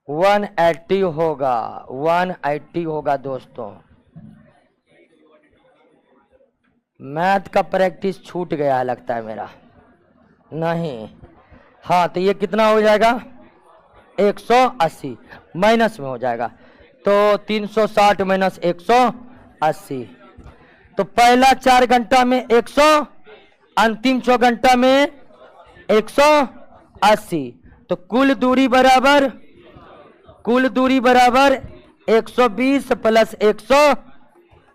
180 होगा, 180 होगा दोस्तों। मैथ का प्रैक्टिस छूट गया है लगता है मेरा, नहीं। हाँ तो ये कितना हो जाएगा 180 माइनस में हो जाएगा, तो 360 माइनस 180। तो पहला 4 घंटा में 100, अंतिम 6 घंटा में 180। तो कुल दूरी बराबर 120 प्लस 100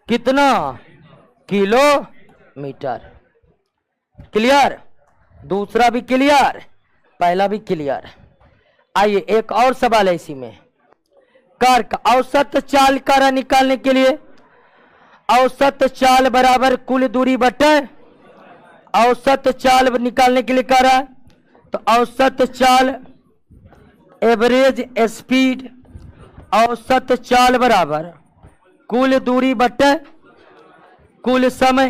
कितना किलोमीटर। क्लियर। दूसरा भी क्लियर, पहला भी क्लियर। आइए एक और सवाल है इसी में। कार का औसत चाल कारा निकालने के लिए औसत चाल बराबर कुल दूरी बटे औसत चाल निकालने के लिए कह रहा है, तो औसत चाल एवरेज स्पीड, औसत चाल बराबर कुल दूरी बटे कुल समय,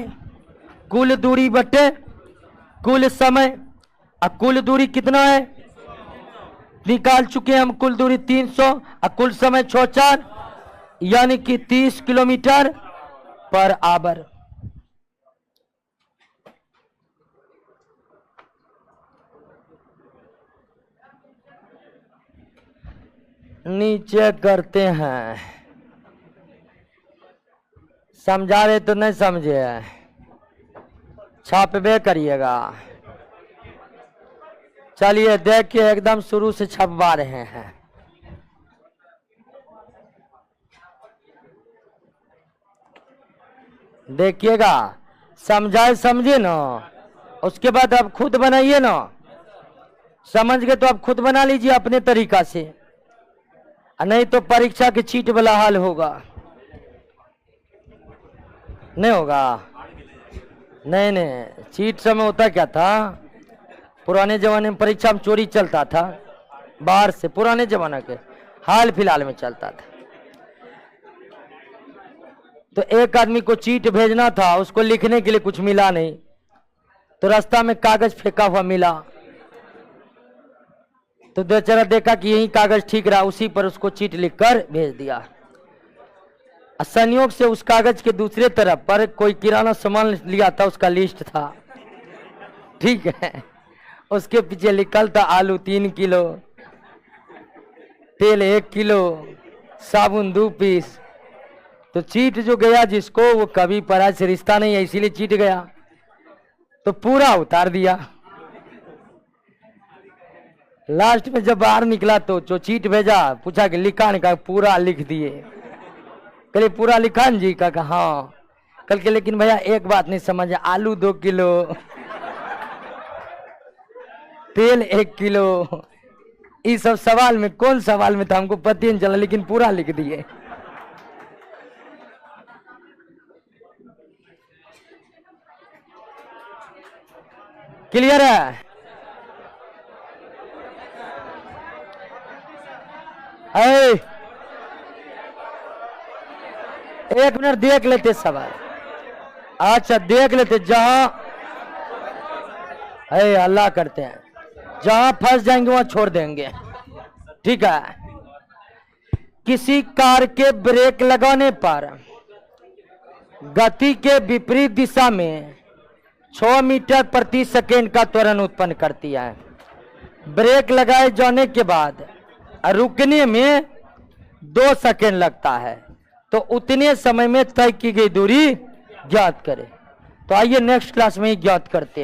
कुल दूरी बटे कुल समय। और कुल दूरी कितना है निकाल चुके हैं हम, कुल दूरी 300 और कुल समय 64 यानी कि 30 किलोमीटर पर आवर। नीचे करते हैं, समझा रहे तो नहीं समझे, छापबे करिएगा। चलिए देखिए एकदम शुरू से छपवा रहे हैं। देखिएगा, समझाए समझे ना, उसके बाद आप खुद बनाइए ना। समझ गए तो आप खुद बना लीजिए अपने तरीका से, नहीं तो परीक्षा के चीट वाला हाल होगा। नहीं होगा, नहीं चीट समय होता क्या था, पुराने जमाने में परीक्षा में चोरी चलता था बाहर से, पुराने जमाने के, हाल फिलहाल में चलता था। तो एक आदमी को चीट भेजना था, उसको लिखने के लिए कुछ मिला नहीं, तो रास्ता में कागज फेंका हुआ मिला, तो बेचारा देखा कि यही कागज ठीक रहा, उसी पर उसको चीट लिखकर भेज दिया। संयोग से उस कागज के दूसरे तरफ पर कोई किराना सामान लिया था, उसका लिस्ट था, ठीक है। उसके पीछे लिखल था आलू 3 किलो, तेल 1 किलो, साबुन 2 पीस। तो चीट जो गया जिसको, वो कभी पराई से रिश्ता नहीं है, इसीलिए चीट गया, तो पूरा उतार दिया। लास्ट में जब बाहर निकला तो जो चीट भेजा पूछा कि लिखा नहीं, कहा पूरा लिख दिए। कल पूरा लिखा जी, कहा हाँ। कल के लेकिन भैया एक बात नहीं समझ, आलू 2 किलो, तेल 1 किलो, इस सब सवाल में कौन सवाल में था हमको पता नहीं चला, लेकिन पूरा लिख दिए। क्लियर है? एक मिनट देख लेते सवाल। अच्छा देख लेते, जहां अल्लाह करते हैं, जहां फंस जाएंगे वहां छोड़ देंगे, ठीक है। किसी कार के ब्रेक लगाने पर गति के विपरीत दिशा में 6 मीटर प्रति सेकेंड का त्वरण उत्पन्न करती है। ब्रेक लगाए जाने के बाद रुकने में 2 सेकंड लगता है, तो उतने समय में तय की गई दूरी ज्ञात करें। तो आइए नेक्स्ट क्लास में ही ज्ञात करते हैं।